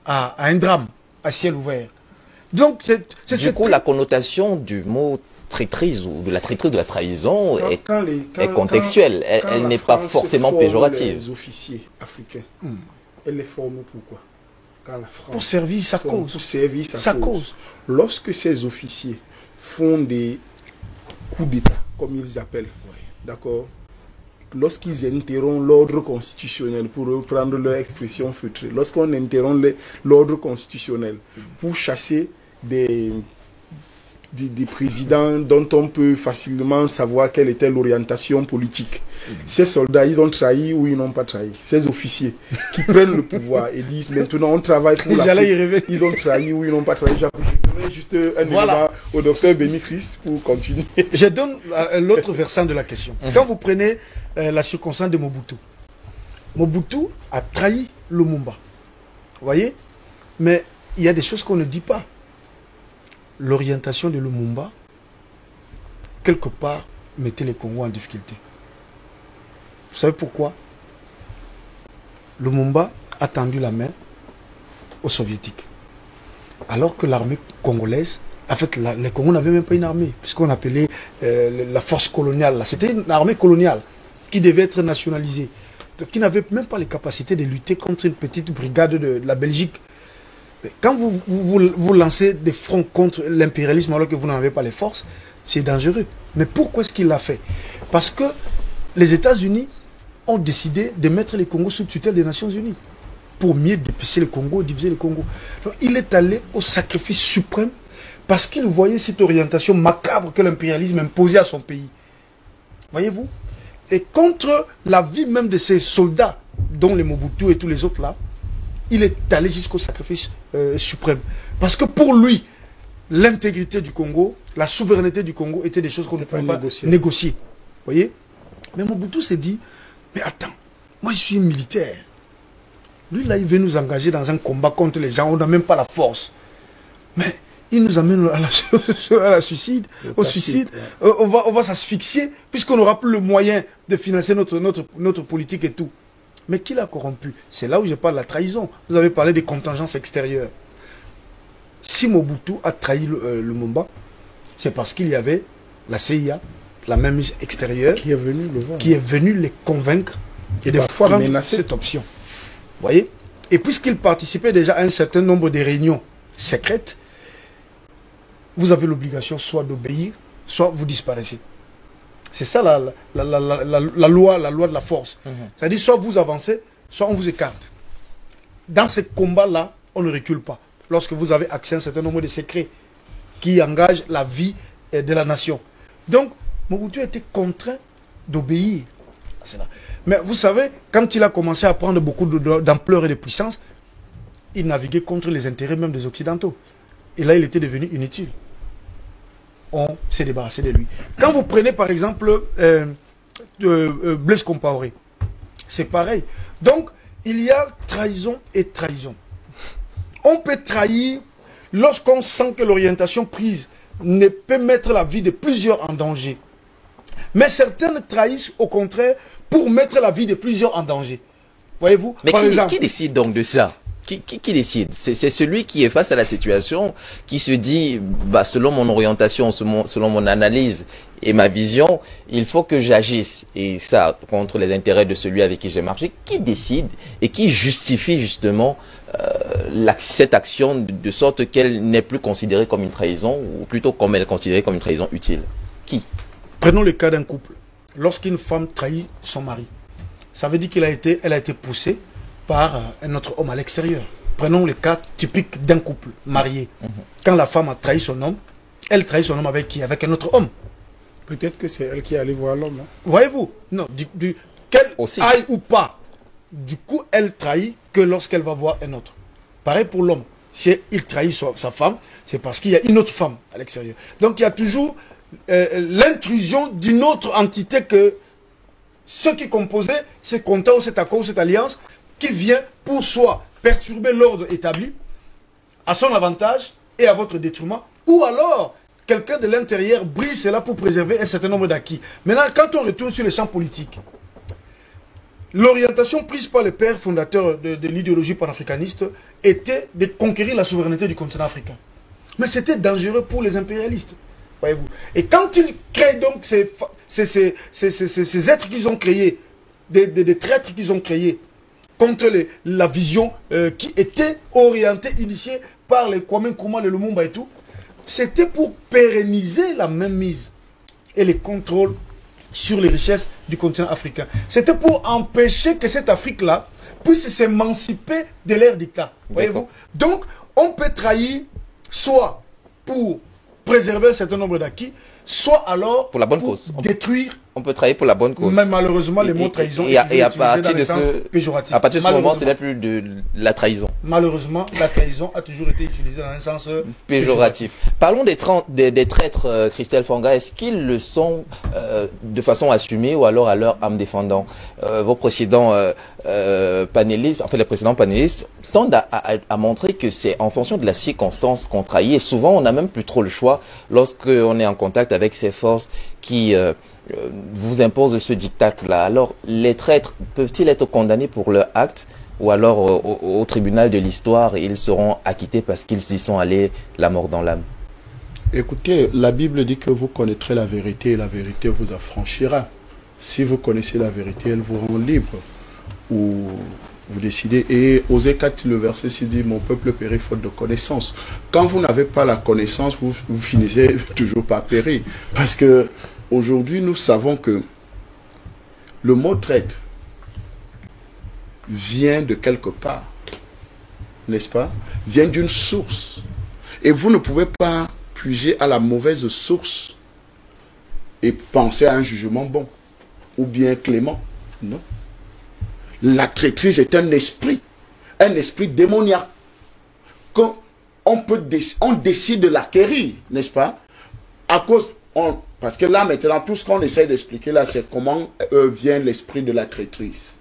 C: à un drame, à ciel ouvert. Donc
B: du coup, la connotation du mot traîtrise ou de la traîtrise, de la trahison est contextuelle. Elle n'est pas forcément péjorative.
E: Les officiers africains, elle les forme pourquoi? Quand la France
C: pour servir sa cause.
E: Pour servir sa cause. Lorsque ces officiers font des coups d'État, comme ils appellent, d'accord, lorsqu'ils interrompent l'ordre constitutionnel, pour reprendre leur expression feutrée, lorsqu'on interrompt l'ordre constitutionnel pour chasser des présidents dont on peut facilement savoir quelle était l'orientation politique. Ces soldats, ils ont trahi ou ils n'ont pas trahi. Ces officiers qui prennent le pouvoir et disent maintenant on travaille pour l'Afrique. Ils ont trahi ou ils n'ont pas trahi. J'aimerais juste un élément au docteur Béni Chris pour continuer.
C: Je donne l'autre versant de la question. Quand vous prenez la circonstance de Mobutu, Mobutu a trahi Lumumba. Vous voyez? Mais il y a des choses qu'on ne dit pas. L'orientation de Lumumba, quelque part, mettait les Congos en difficulté. Vous savez pourquoi? Lumumba a tendu la main aux Soviétiques. Alors que l'armée congolaise, en fait, les Congos n'avaient même pas une armée, puisqu'on appelait la force coloniale. C'était une armée coloniale qui devait être nationalisée, qui n'avait même pas les capacités de lutter contre une petite brigade de la Belgique. Quand vous lancez des fronts contre l'impérialisme alors que vous n'en avez pas les forces, c'est dangereux. Mais pourquoi est-ce qu'il l'a fait? Parce que les États-Unis ont décidé de mettre les Congos sous tutelle des Nations Unies pour mieux dépecer le Congo, diviser le Congo. Donc, il est allé au sacrifice suprême parce qu'il voyait cette orientation macabre que l'impérialisme imposait à son pays. Voyez-vous? Et contre la vie même de ces soldats, dont les Mobutu et tous les autres là, il est allé jusqu'au sacrifice suprême. Parce que pour lui, l'intégrité du Congo, la souveraineté du Congo étaient des choses qu'on ne pouvait pas négocier. Vous voyez? Mais Mobutu s'est dit, mais attends, moi je suis militaire. Lui là, il veut nous engager dans un combat contre les gens, on n'a même pas la force. Mais il nous amène à la suicide, au suicide. Ouais. On va s'asphyxier, puisqu'on n'aura plus le moyen de financer notre politique et tout. Mais qui l'a corrompu? C'est là où je parle de la trahison. Vous avez parlé des contingences extérieures. Si Mobutu a trahi Lumumba, c'est parce qu'il y avait la CIA, la même mise extérieure, qui est venue les convaincre et de prendre cette option. Vous voyez? Et puisqu'il participait déjà à un certain nombre de réunions secrètes, vous avez l'obligation soit d'obéir, soit vous disparaissez. C'est ça la loi de la force. C'est-à-dire soit vous avancez, soit on vous écarte. Dans ce combat-là, on ne recule pas. Lorsque vous avez accès à un certain nombre de secrets qui engagent la vie de la nation. Donc, Mobutu a été contraint d'obéir à cela. Mais vous savez, quand il a commencé à prendre beaucoup d'ampleur et de puissance, il naviguait contre les intérêts même des Occidentaux. Et là, il était devenu inutile. On s'est débarrassé de lui. Quand vous prenez par exemple Blaise Compaoré, c'est pareil. Donc, il y a trahison et trahison. On peut trahir lorsqu'on sent que l'orientation prise ne peut mettre la vie de plusieurs en danger. Mais certaines trahissent au contraire pour mettre la vie de plusieurs en danger. Voyez-vous?
B: Mais qui décide donc de ça? Qui décide? C'est celui qui est face à la situation, qui se dit, bah, selon mon orientation, selon mon analyse et ma vision, il faut que j'agisse. Et ça, contre les intérêts de celui avec qui j'ai marché, qui décide et qui justifie justement cette action de sorte qu'elle n'est plus considérée comme une trahison, ou plutôt comme elle est considérée comme une trahison utile? Qui?
C: Prenons le cas d'un couple. Lorsqu'une femme trahit son mari, ça veut dire qu'elle a été poussée par un autre homme à l'extérieur. Prenons le cas typique d'un couple marié. Quand la femme a trahi son homme, elle trahit son homme avec qui? Avec un autre homme.
E: Peut-être que c'est elle qui est allée voir l'homme. Hein.
C: Voyez-vous? Non, qu'elle
B: Aussi.
C: aille ou pas, du coup, elle trahit que lorsqu'elle va voir un autre. Pareil pour l'homme. Si il trahit sa femme, c'est parce qu'il y a une autre femme à l'extérieur. Donc il y a toujours l'intrusion d'une autre entité que ce qui composait ces contrats ou cet accord ou cette alliance qui vient pour soi perturber l'ordre établi à son avantage et à votre détriment, ou alors quelqu'un de l'intérieur brise cela pour préserver un certain nombre d'acquis. Maintenant, quand on retourne sur le champ politique, l'orientation prise par les pères fondateurs de l'idéologie panafricaniste était de conquérir la souveraineté du continent africain. Mais c'était dangereux pour les impérialistes. Voyez-vous. Et quand ils créent donc ces êtres qu'ils ont créés, des traîtres qu'ils ont créés contre la vision qui était orientée, initiée par les Kwame Nkrumah, les Lumumba et tout, c'était pour pérenniser la mainmise et les contrôles sur les richesses du continent africain. C'était pour empêcher que cette Afrique-là puisse s'émanciper de l'ère dictat. Voyez-vous. Donc, on peut trahir soit pour préserver un certain nombre d'acquis, soit alors
B: pour la bonne cause.
C: Détruire.
B: On peut trahir pour la bonne cause.
C: Mais malheureusement, les mots trahison
B: et à partir de
C: péjoratif.
B: À partir de ce moment, c'est là plus de la trahison.
C: Malheureusement, la trahison a toujours été utilisée dans un sens
B: péjoratif. Parlons des traîtres, Christelle Fanga. Est-ce qu'ils le sont de façon assumée ou alors à leur âme défendant? Vos précédents panélistes, en fait les précédents panélistes, tendent à montrer que c'est en fonction de la circonstance qu'on trahit. Et souvent, on n'a même plus trop le choix lorsqu'on est en contact avec ces forces qui vous imposent ce diktat-là. Alors, les traîtres peuvent-ils être condamnés pour leur acte ou alors au tribunal de l'histoire ils seront acquittés parce qu'ils y sont allés la mort dans l'âme?
A: Écoutez, la Bible dit que vous connaîtrez la vérité et la vérité vous affranchira. Si vous connaissez la vérité, elle vous rend libre. Ou vous décidez. Et Osée 4, le verset 6 dit, mon peuple périt faute de connaissance. Quand vous n'avez pas la connaissance, vous finissez toujours par périr. Parce que aujourd'hui, nous savons que le mot traître vient de quelque part, n'est-ce pas? Vient d'une source. Et vous ne pouvez pas puiser à la mauvaise source et penser à un jugement bon ou bien clément. Non. La traîtrise est un esprit démoniaque. Quand on décide de l'acquérir, n'est-ce pas? Parce que là, maintenant, tout ce qu'on essaie d'expliquer là, c'est comment vient l'esprit de la traîtrise.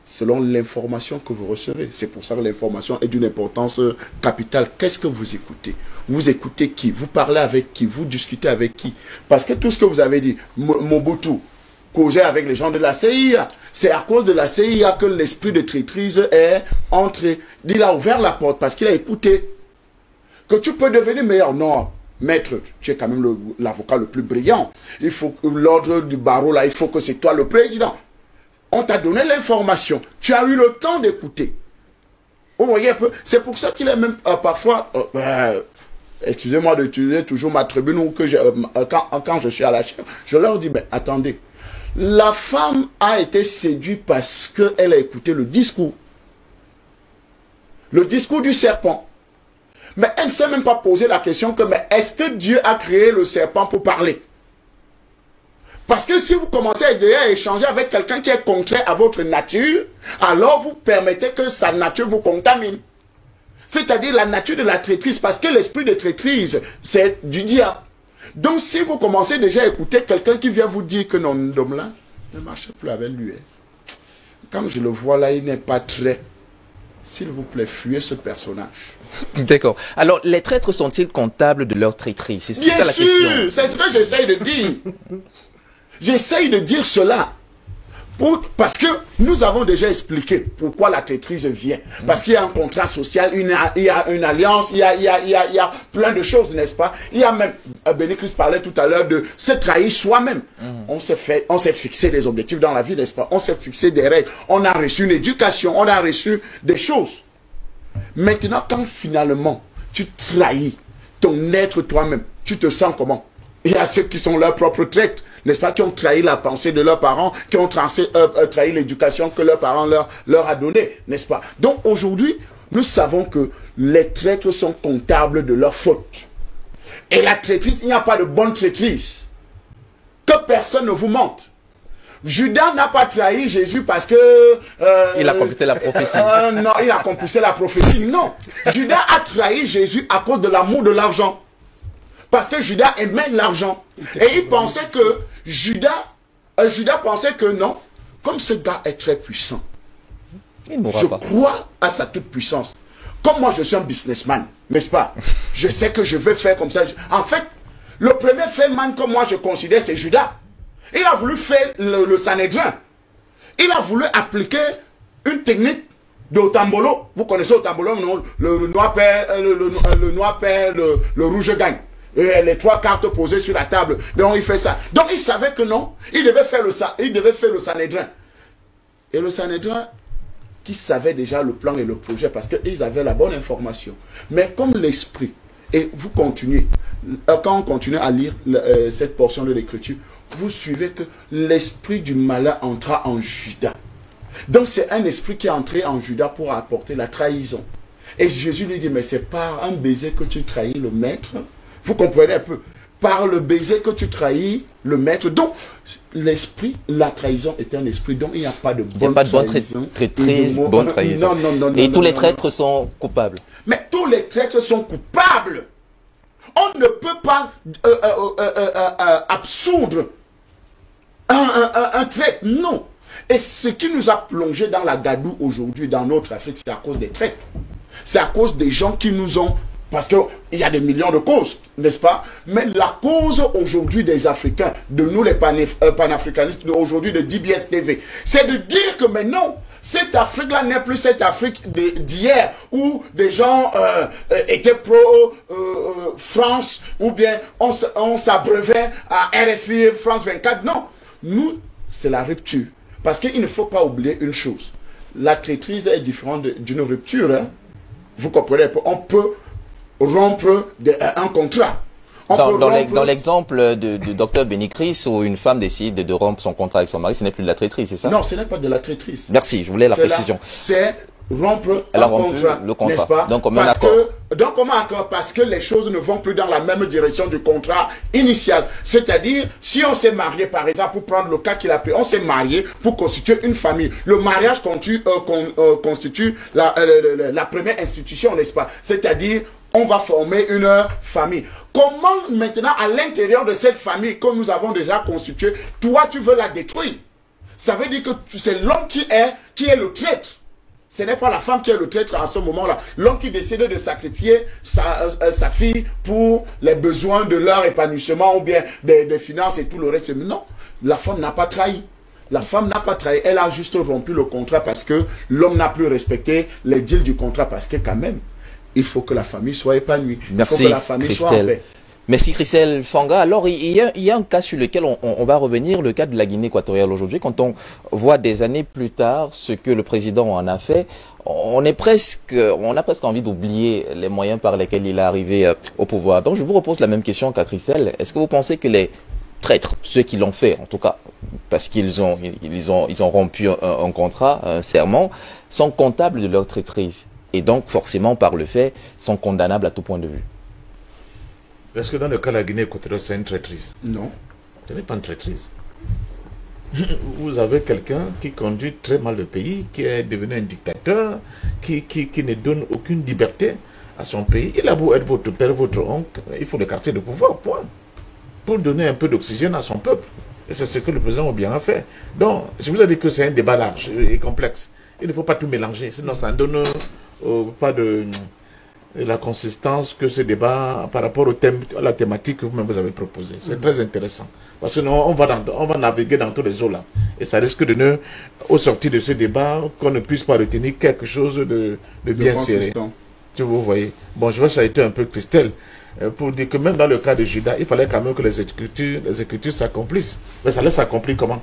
A: Selon l'information que vous recevez. C'est pour ça que l'information est d'une importance capitale. Qu'est-ce que vous écoutez? Vous écoutez qui? Vous parlez avec qui? Vous discutez avec qui? Parce que tout ce que vous avez dit, Mobutu, causer avec les gens de la CIA. C'est à cause de la CIA que l'esprit de traîtrise est entré. Il a ouvert la porte parce qu'il a écouté. Que tu peux devenir meilleur. Non, maître, tu es quand même l'avocat le plus brillant. Il faut que l'ordre du barreau, là, il faut que c'est toi le président. On t'a donné l'information. Tu as eu le temps d'écouter. Vous voyez un peu? C'est pour ça qu'il est même parfois... excusez-moi d'utiliser toujours ma tribune ou que quand je suis à la chaîne, je leur dis, mais attendez. La femme a été séduite parce qu'elle a écouté le discours. Le discours du serpent. Mais elle ne s'est même pas posé la question que, mais est-ce que Dieu a créé le serpent pour parler? Parce que si vous commencez à échanger avec quelqu'un qui est contraire à votre nature, alors vous permettez que sa nature vous contamine. C'est-à-dire la nature de la traîtrise, parce que l'esprit de traîtrise, c'est du diable. Donc si vous commencez déjà à écouter quelqu'un qui vient vous dire que non, l'homme là, ne marche plus avec lui. Quand je le vois là, il n'est pas très... S'il vous plaît, fuyez ce personnage.
B: D'accord. Alors, les traîtres sont-ils comptables de leur traîtrise? C'est ça la question. Bien sûr,
A: c'est ce que j'essaye de dire. J'essaye de dire cela. Parce que nous avons déjà expliqué pourquoi la traîtrise vient. Parce qu'il y a un contrat social, il y a une alliance, il y a plein de choses, n'est-ce pas? Il y a même, Béni-Christ parlait tout à l'heure de se trahir soi-même. On s'est fixé des objectifs dans la vie, n'est-ce pas? On s'est fixé des règles. On a reçu une éducation, on a reçu des choses. Maintenant, quand finalement, tu trahis ton être toi-même, tu te sens comment? Il y a ceux qui sont leurs propres traîtres, n'est-ce pas, qui ont trahi la pensée de leurs parents, qui ont trahi l'éducation que leurs parents leur a donnée, n'est-ce pas? Donc aujourd'hui, nous savons que les traîtres sont comptables de leurs fautes. Et la traîtrise, il n'y a pas de bonne traîtrise. Que personne ne vous mente. Judas n'a pas trahi Jésus parce que...
B: il a accomplissé la prophétie.
A: Non, il a accomplissé la prophétie. Non. Judas a trahi Jésus à cause de l'amour de l'argent. Parce que Judas aimait l'argent. Et il pensait que Judas pensait que non, comme ce gars est très puissant, je crois à sa toute puissance. Comme moi je suis un businessman, n'est-ce pas? Je sais que je vais faire comme ça. En fait, le premier fait-man que moi je considère, c'est Judas. Il a voulu faire le Sanhédrin. Il a voulu appliquer une technique de Otambolo. Vous connaissez Otambolo, non? Le noir perd, le rouge gagne. Et les 3 cartes posées sur la table. Donc il fait ça. Donc il savait que non, il devait faire le Sanhédrin. Et le Sanhédrin, qui savait déjà le plan et le projet, parce qu'ils avaient la bonne information. Mais comme l'esprit, et vous continuez, quand on continue à lire cette portion de l'écriture, vous suivez que l'esprit du malin entra en Judas. Donc c'est un esprit qui est entré en Judas pour apporter la trahison. Et Jésus lui dit, mais c'est par un baiser que tu trahis le maître. Vous comprenez un peu? Par le baiser que tu trahis le maître. Donc, l'esprit, la trahison est un esprit. Donc, il n'y a pas de bonne trahison.
B: Traîtrise, bonne trahison.
A: Non,
B: et tous les traîtres sont coupables.
A: Mais tous les traîtres sont coupables. On ne peut pas absoudre un traître. Non. Et ce qui nous a plongé dans la gadoue aujourd'hui, dans notre Afrique, c'est à cause des traîtres. C'est à cause des gens qui nous ont... Parce qu'il y a des millions de causes, n'est-ce pas? Mais la cause aujourd'hui des Africains, de nous les panafricanistes, aujourd'hui de DBS TV, c'est de dire que maintenant, cette Afrique-là n'est plus cette Afrique d'hier, où des gens étaient pro-France, ou bien on s'abreuvait à RFI, France 24. Non, nous, c'est la rupture. Parce qu'il ne faut pas oublier une chose. La traîtrise est différente d'une rupture. Hein? Vous comprenez? On peut rompre un contrat.
B: Dans l'exemple de Dr Béni-Christ, où une femme décide de rompre son contrat avec son mari, ce n'est plus de la traîtrise, c'est ça?
A: Non, ce n'est pas de la traîtrise.
B: Merci, je voulais la précision.
A: C'est rompre un contrat, n'est-ce pas?
B: Donc, on accord.
A: Parce que les choses ne vont plus dans la même direction du contrat initial. C'est-à-dire, si on s'est marié, par exemple, pour prendre le cas qu'il a pris, on s'est marié pour constituer une famille. Le mariage constitue la première institution, n'est-ce pas? C'est-à-dire, on va former une famille. Comment maintenant, à l'intérieur de cette famille que nous avons déjà constituée, toi, tu veux la détruire? Ça veut dire que c'est l'homme qui est le traître. Ce n'est pas la femme qui est le traître à ce moment-là. L'homme qui décide de sacrifier sa fille pour les besoins de leur épanouissement ou bien des finances et tout le reste. Non, la femme n'a pas trahi. La femme n'a pas trahi. Elle a juste rompu le contrat parce que l'homme n'a plus respecté les deals du contrat. Parce que quand même, il faut que la famille soit épanouie.
B: Merci,
A: il faut que la famille soit en paix.
B: Merci Christelle Fanga. Alors, il y a un cas sur lequel on va revenir, le cas de la Guinée équatoriale aujourd'hui. Quand on voit des années plus tard ce que le président en a fait, on a presque envie d'oublier les moyens par lesquels il est arrivé au pouvoir. Donc, je vous repose la même question qu'à Christelle. Est-ce que vous pensez que les traîtres, ceux qui l'ont fait, en tout cas, parce qu'ils ont rompu un contrat, un serment, sont comptables de leur traîtrise et donc, forcément, par le fait, sont condamnables à tout point de vue?
D: Est-ce que dans le cas de la Guinée équatoriale, c'est une traîtrise?
A: Non.
D: Ce n'est pas une traîtrise. Vous avez quelqu'un qui conduit très mal le pays, qui est devenu un dictateur, qui ne donne aucune liberté à son pays. Il a beau être votre père, votre oncle, il faut l'écarter de pouvoir, point. Pour donner un peu d'oxygène à son peuple. Et c'est ce que le président Obiang a fait. Donc, je vous ai dit que c'est un débat large et complexe. Il ne faut pas tout mélanger, sinon ça ne donne pas de... et la consistance que ce débat, par rapport au thème, à la thématique que vous-même vous avez proposée. C'est très intéressant. Parce que on va naviguer dans tous les eaux là. Et ça risque de ne, au sortir de ce débat, qu'on ne puisse pas retenir quelque chose de bien serré. Tu vous voyez. Bon, je vais s'arrêter un peu Christelle, pour dire que même dans le cas de Judas, il fallait quand même que les écritures s'accomplissent. Mais ça allait s'accomplir comment?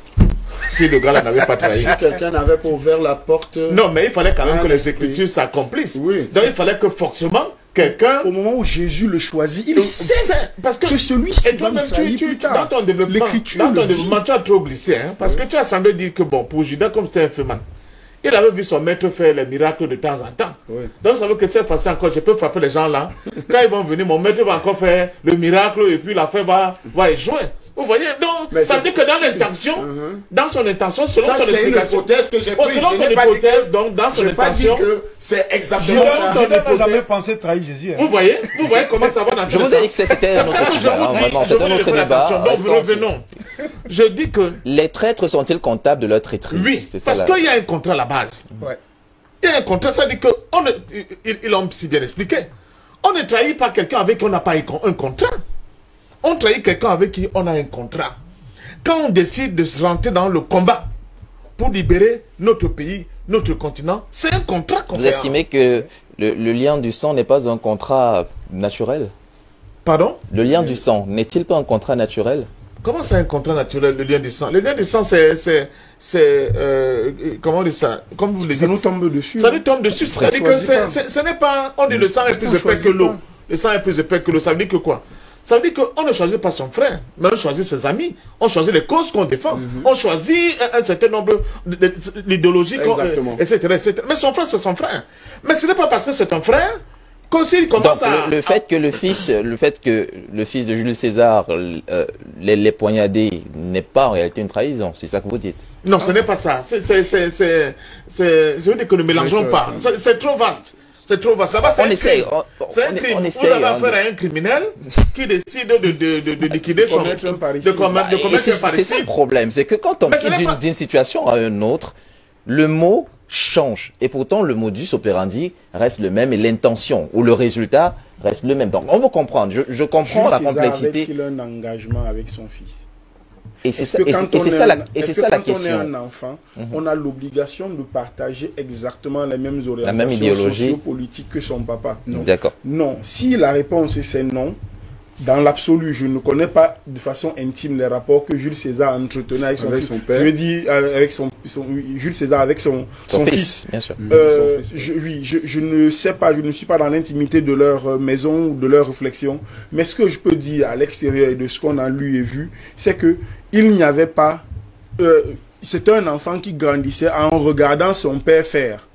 D: Si le gars-là n'avait pas trahi.
A: Si quelqu'un n'avait pas ouvert la porte...
D: Non, mais il fallait quand même que les écritures s'accomplissent.
A: Oui,
D: donc il fallait que forcément, quelqu'un...
E: Au moment où Jésus le choisit, il sait
D: parce que
E: celui-ci
D: et toi-même, dans ton développement, tu as trop glissé. Hein, parce que tu as semblé dire que, bon, pour Judas, comme c'était un féman, il avait vu son maître faire les miracles de temps en temps. Oui. Donc ça veut que cette fois-ci encore, je peux frapper les gens là. Quand ils vont venir, mon maître va encore faire le miracle et puis l'affaire va échouer. Vous voyez, donc, ça veut dire que dans l'intention, dans son intention, selon ton explication,
A: c'est une hypothèse que j'ai prise.
D: Selon ton hypothèse, donc, dans son intention,
A: c'est exactement ça.
C: Judas n'a jamais pensé trahir Jésus.
D: Vous voyez comment ça va dans
B: Je vous ai dit que c'était un autre débat.
D: Donc, revenons. Je dis que...
B: Les traîtres sont-ils comptables de leur traîtrise?
D: Oui, parce qu'il y a un contrat à la base. Ouais. Il y a un contrat, ça dit que, ils l'ont si bien expliqué. On ne trahit pas quelqu'un avec qui on n'a pas un contrat. On trahit quelqu'un avec qui on a un contrat. Quand on décide de se rentrer dans le combat pour libérer notre pays, notre continent, c'est un contrat qu'on fait.
B: Vous estimez que le lien du sang n'est pas un contrat naturel?
D: Pardon?
B: Le lien du sang n'est-il pas un contrat naturel?
D: Comment c'est un contrat naturel, le lien du sang? Le lien du sang, comment on dit ça? Comme vous le dites.
E: Ça nous tombe dessus.
D: Ça nous tombe dessus. C'est-à-dire que ce n'est pas... On dit le sang est plus épais que l'eau. Le sang est plus épais que l'eau. Ça veut dire que quoi? Ça veut dire qu'on ne choisit pas son frère, mais on choisit ses amis. On choisit les causes qu'on défend. On choisit un certain nombre d'idéologies, etc., etc. Mais son frère, c'est son frère. Mais ce n'est pas parce que c'est un frère qu'aussi il commence à...
B: Le fait que le fils de Jules César les poignardé n'est pas en réalité une trahison, c'est ça que vous dites?
D: Non, ce n'est pas ça. Je veux dire que ne mélangeons pas. C'est trop vaste. C'est trop vaste. Là-bas, c'est un crime. C'est un crime. Vous avez affaire à un criminel qui décide de liquider son... de commettre un parricide.
B: C'est ça le problème. C'est que quand on quitte d'une situation à une autre, le mot change. Et pourtant, le modus operandi reste le même et l'intention ou le résultat reste le même. Donc, on veut comprendre. Je comprends la complexité.
E: Avait-il un engagement avec son fils?
B: Et c'est ça la question.
E: Quand on est un enfant, on a l'obligation de partager exactement les mêmes orientations
B: la même idéologie
E: sociopolitiques que son papa. Non.
B: D'accord.
E: Non. Si la réponse c'est non, dans l'absolu, je ne connais pas de façon intime les rapports que Jules César entretenait avec son père. Je me dis avec Jules César avec son fils.
B: Bien sûr.
E: Je ne sais pas, je ne suis pas dans l'intimité de leur maison ou de leurs réflexions. Mais ce que je peux dire à l'extérieur et de ce qu'on a lu et vu, c'est que il n'y avait pas... c'est un enfant qui grandissait en regardant son père faire,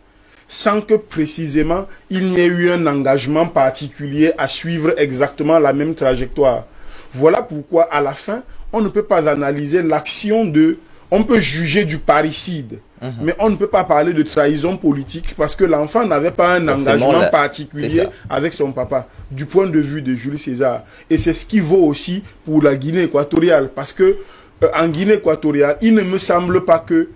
E: sans que précisément il n'y ait eu un engagement particulier à suivre exactement la même trajectoire. Voilà pourquoi à la fin, on ne peut pas analyser l'action de... On peut juger du parricide, mais on ne peut pas parler de trahison politique parce que l'enfant n'avait pas un engagement particulier avec son papa, du point de vue de Jules César. Et c'est ce qui vaut aussi pour la Guinée équatoriale, parce que en Guinée équatoriale, il ne me semble pas que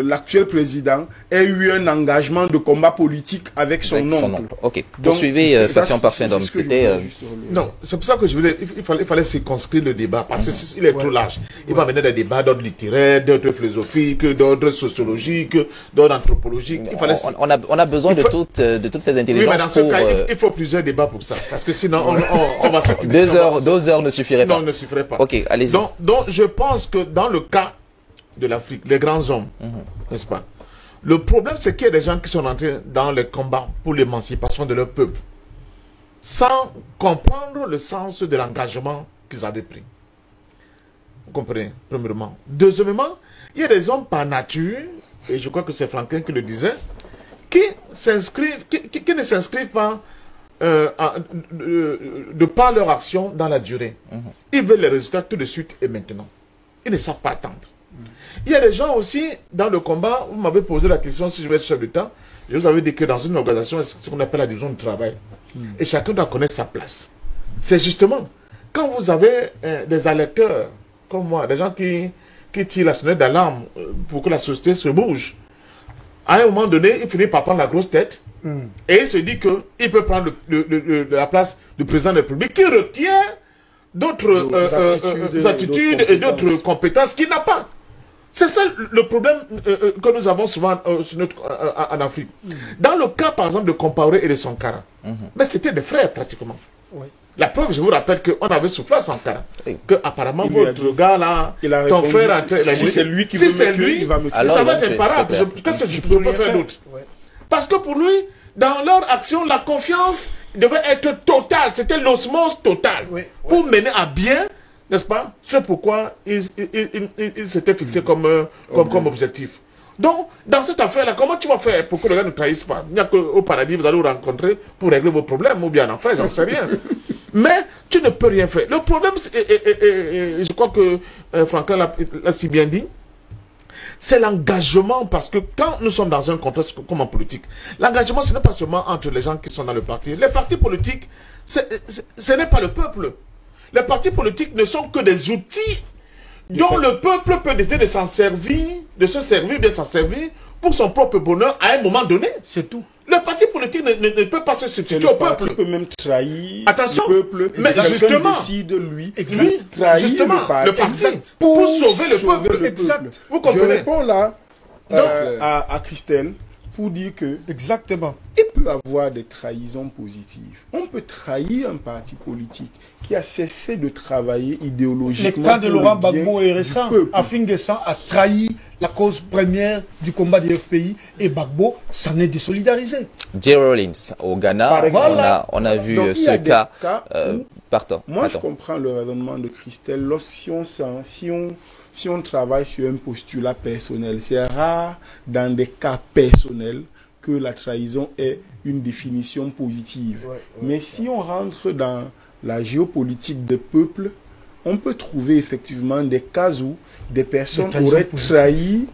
E: l'actuel président ait eu un engagement de combat politique avec son oncle.
B: Ok, poursuivez, Passion Parfum d'Homme.
D: Non, c'est pour ça que je voulais, il fallait circonscrire le débat, parce qu'il est trop large. Il va mener des débats d'ordre littéraire, d'ordre philosophique, d'ordre sociologique, d'ordre anthropologique.
B: On a besoin de toutes ces intelligences.
D: Oui, mais dans ce cas, il faut plusieurs débats pour ça, parce que sinon, on va sortir.
B: 2 heures ne suffiraient pas.
D: Non, ne suffirait pas.
B: Ok, allez-y.
D: Donc, je pense que dans le cas de l'Afrique, les grands hommes, n'est-ce pas? Le problème, c'est qu'il y a des gens qui sont entrés dans les combats pour l'émancipation de leur peuple, sans comprendre le sens de l'engagement qu'ils avaient pris. Vous comprenez, premièrement. Deuxièmement, il y a des hommes par nature, et je crois que c'est Franklin qui le disait, qui ne s'inscrivent pas de par leur action dans la durée. Ils veulent les résultats tout de suite et maintenant. Ils ne savent pas attendre. Il y a des gens aussi, dans le combat, vous m'avez posé la question si je vais être chef d'État, je vous avais dit que dans une organisation, c'est ce qu'on appelle la division du travail. Et chacun doit connaître sa place. C'est justement, quand vous avez des alerteurs, comme moi, des gens qui tirent la sonnette d'alarme pour que la société se bouge, à un moment donné, ils finissent par prendre la grosse tête Et il se dit qu'il peut prendre la place du président de la République qui requiert d'autres attitudes et d'autres compétences qu'il n'a pas. C'est ça le problème que nous avons souvent en Afrique. Dans le cas, par exemple, de Compaoré et de Sankara, mais c'était des frères pratiquement. Oui. La preuve, je vous rappelle qu'on avait soufflé à Sankara. Que apparemment votre gars là, ton frère,
E: si c'est lui qui veut me tuer, il va me tuer.
D: Alors, ça va être imparable. Qu'est-ce que je peux faire d'autre? Parce que pour lui, dans leur action, la confiance devait être totale. C'était l'osmose totale. Pour mener à bien, n'est-ce pas, c'est pourquoi il s'était fixé comme objectif. Donc, dans cette affaire-là, comment tu vas faire pour que le gars ne trahisse pas? Il n'y a qu'au paradis, vous allez vous rencontrer pour régler vos problèmes, ou bien en fait, j'en sais rien. Mais tu ne peux rien faire. Le problème, je crois que Franklin l'a si bien dit, c'est l'engagement, parce que quand nous sommes dans un contexte comme en politique, l'engagement, ce n'est pas seulement entre les gens qui sont dans le parti. Les partis politiques, ce n'est pas le peuple. Les partis politiques ne sont que des outils dont le peuple peut décider de s'en servir, de s'en servir pour son propre bonheur à un moment donné.
C: C'est tout.
D: Le parti politique ne peut pas se substituer au peuple.
E: Le parti peut même trahir
D: le peuple. Mais justement,
E: décide lui
D: trahir le parti pour sauver le peuple.
E: Exact.
D: Vous comprenez?
E: Je réponds là à Christelle pour dire que
C: exactement,
E: il peut avoir des trahisons positives. On peut trahir un parti politique qui a cessé de travailler idéologiquement.
C: Le cas de Laurent Gbagbo est récent. Afin-Guessan a trahi la cause première du combat du FPI et Gbagbo s'en est désolidarisé.
B: J. Rollins, au Ghana, on a vu ce cas.
E: Moi, je comprends le raisonnement de Christelle. Si on travaille sur un postulat personnel, c'est rare dans des cas personnels que la trahison ait une définition positive. Mais si on rentre dans la géopolitique des peuples, on peut trouver effectivement des cas où des personnes auraient trahi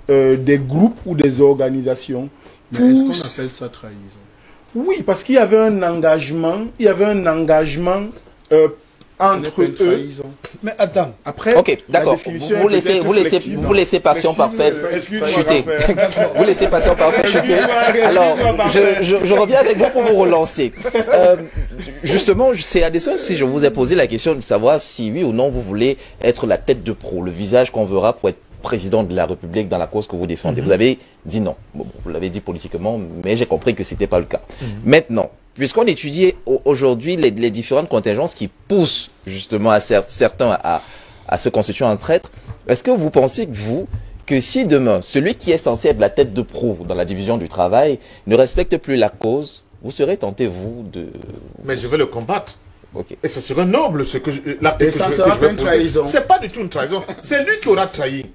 E: des groupes ou des organisations.
A: Mais est-ce qu'on appelle ça trahison?
E: Oui, parce qu'il y avait un engagement, entre eux.
C: Mais attends.
B: Après, ok, d'accord. Vous laissez passion parfaite chuter. Vous laissez passion parfaite chuter. Alors, je reviens avec vous pour vous relancer. Justement, c'est à des choses si je vous ai posé la question de savoir si oui ou non vous voulez être la tête de proue, le visage qu'on verra pour être président de la République dans la cause que vous défendez. Vous avez dit non. Bon, vous l'avez dit politiquement, mais j'ai compris que ce n'était pas le cas. Maintenant, puisqu'on étudie aujourd'hui les différentes contingences qui poussent justement à certains à se constituer en traître, est-ce que vous pensez que si demain, celui qui est censé être la tête de proue dans la division du travail ne respecte plus la cause, vous serez tenté, vous, de...
D: Mais je vais le combattre.
B: Okay.
D: Et ce serait noble ce que je
A: vais poser.
D: C'est pas du tout une trahison. C'est lui qui aura trahi.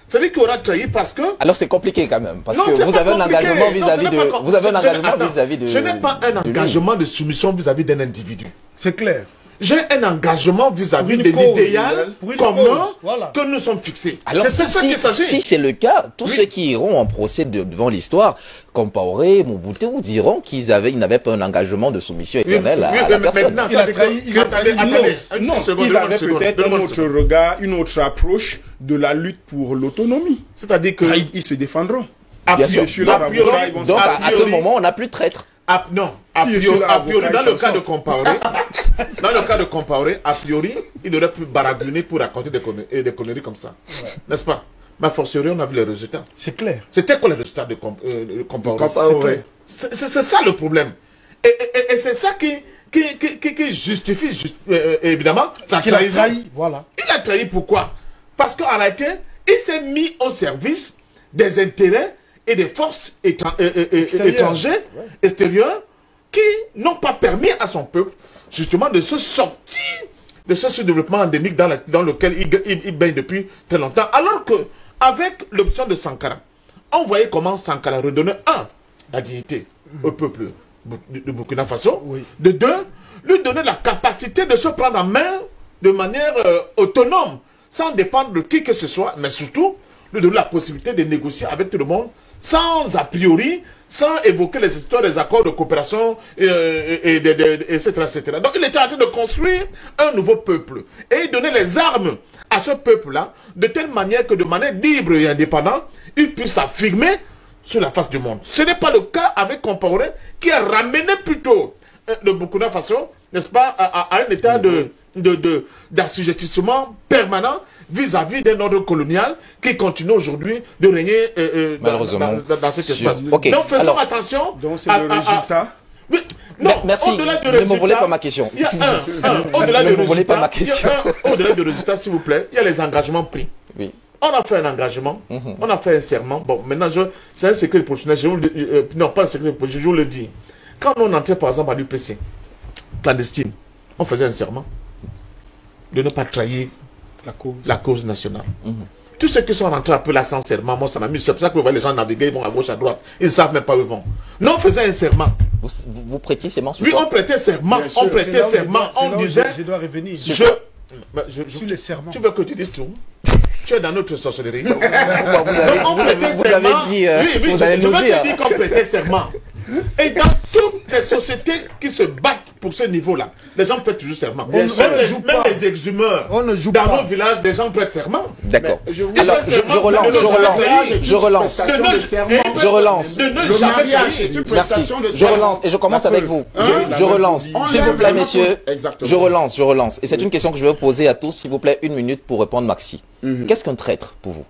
D: C'est lui qui aura trahi parce que...
B: Alors c'est compliqué quand même. Parce que vous avez un engagement vis-à-vis de... Vous avez un engagement vis-à-vis de...
D: Je n'ai pas un engagement de soumission vis-à-vis d'un individu.
C: C'est clair.
D: J'ai un engagement vis-à-vis de l'idéal commun que nous sommes fixés.
B: Alors si c'est le cas, tous ceux qui iront en procès devant l'histoire, Compaoré, Mobutu, diront qu'ils n'avaient pas un engagement de soumission éternelle à la personne.
E: Non, il avait peut-être un autre regard, une autre approche de la lutte pour l'autonomie.
D: C'est-à-dire qu'ils
E: se défendront.
B: Donc à ce moment, on n'a plus de traître.
D: Non, a priori, dans le cas de Compaoré, a priori, il aurait pu baragouiner pour raconter des conneries comme ça. N'est-ce pas? Mais a fortiori, on a vu les résultats.
C: C'est clair.
D: C'était quoi les résultats de Compaoré? C'est ça le problème. Et c'est ça qui justifie, évidemment, sa trahison.
C: Voilà.
D: Il a trahi pourquoi? Parce qu'en réalité, il s'est mis au service des intérêts et des forces extérieures qui n'ont pas permis à son peuple justement de se sortir de ce sous-développement endémique dans lequel il baigne depuis très longtemps. Alors que avec l'option de Sankara, on voyait comment Sankara redonnait la dignité au peuple de Burkina Faso, de deux, lui donner la capacité de se prendre en main de manière autonome, sans dépendre de qui que ce soit, mais surtout lui donner la possibilité de négocier avec tout le monde sans a priori, sans évoquer les histoires des accords de coopération, etc., etc. Donc il était en train de construire un nouveau peuple. Et il donnait les armes à ce peuple-là, de telle manière que de manière libre et indépendante, il puisse s'affirmer sur la face du monde. Ce n'est pas le cas avec Compaoré qui a ramené plutôt le Burkina Faso, n'est-ce pas, à un état d'assujettissement permanent vis-à-vis d'un ordre colonial qui continue aujourd'hui de régner dans cet espace.
B: Okay.
D: Donc faisons attention.
E: Donc c'est le résultat.
D: Oui, non,
B: merci. Ne me volez pas ma question.
D: Au-delà
B: ne me volez pas ma question.
D: Au-delà du résultat, s'il vous plaît, il y a les engagements pris.
B: Oui.
D: On a fait un engagement, on a fait un serment. Bon, maintenant, c'est un secret professionnel. Non, pas un secret professionnel, je vous le dis. Quand on entrait, par exemple, à l'UPC, clandestine, on faisait un serment de ne pas trahir la cause nationale. Tous ceux qui sont rentrés un peu là sans serment, moi ça m'a mis, c'est pour ça que vous voyez les gens naviguer, ils vont à gauche, à droite, ils ne savent même pas où ils vont. Nous on faisait un serment.
B: Vous prêtiez serment sur
D: Oui,
B: quoi?
D: on prêtait serment, on prêtait serment, on disait...
C: Je dois revenir.
D: Sur
C: les serments.
D: Tu veux que tu dises tout? Tu es dans notre sorcellerie.
B: Vous avez dit, vous allez nous dire.
D: Je veux te dire qu'on prêtait serment. Et dans toutes les sociétés qui se battent pour ce niveau-là, les gens prêtent toujours serment. Même les exhumeurs, dans nos villages, les gens prêtent serment.
B: D'accord. Alors, je relance.
A: Le mariage est une prestation de serment.
B: Je relance et je commence avec vous. Je relance. S'il vous plaît, messieurs. Je relance. Et c'est une question que je vais poser à tous. S'il vous plaît, 1 minute pour répondre, Maxi. Qu'est-ce qu'un traître pour vous?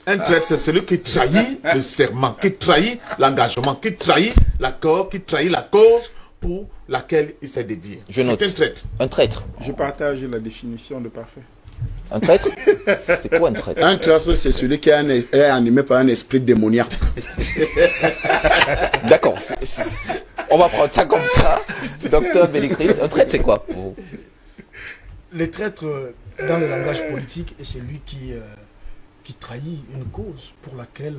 D: Un traître, c'est celui qui trahit le serment, qui trahit l'engagement, qui trahit l'accord, qui trahit la cause pour laquelle il s'est dédié.
B: C'est un traître. Un traître.
E: Je partage la définition de parfait.
B: Un traître? C'est quoi un traître?
A: Un traître, c'est celui qui est animé par un esprit démoniaque.
B: D'accord. On va prendre ça comme ça. Docteur Bellicris, un traître, c'est quoi pour vous?
C: Les traîtres, dans le langage politique, est celui qui trahit une cause pour laquelle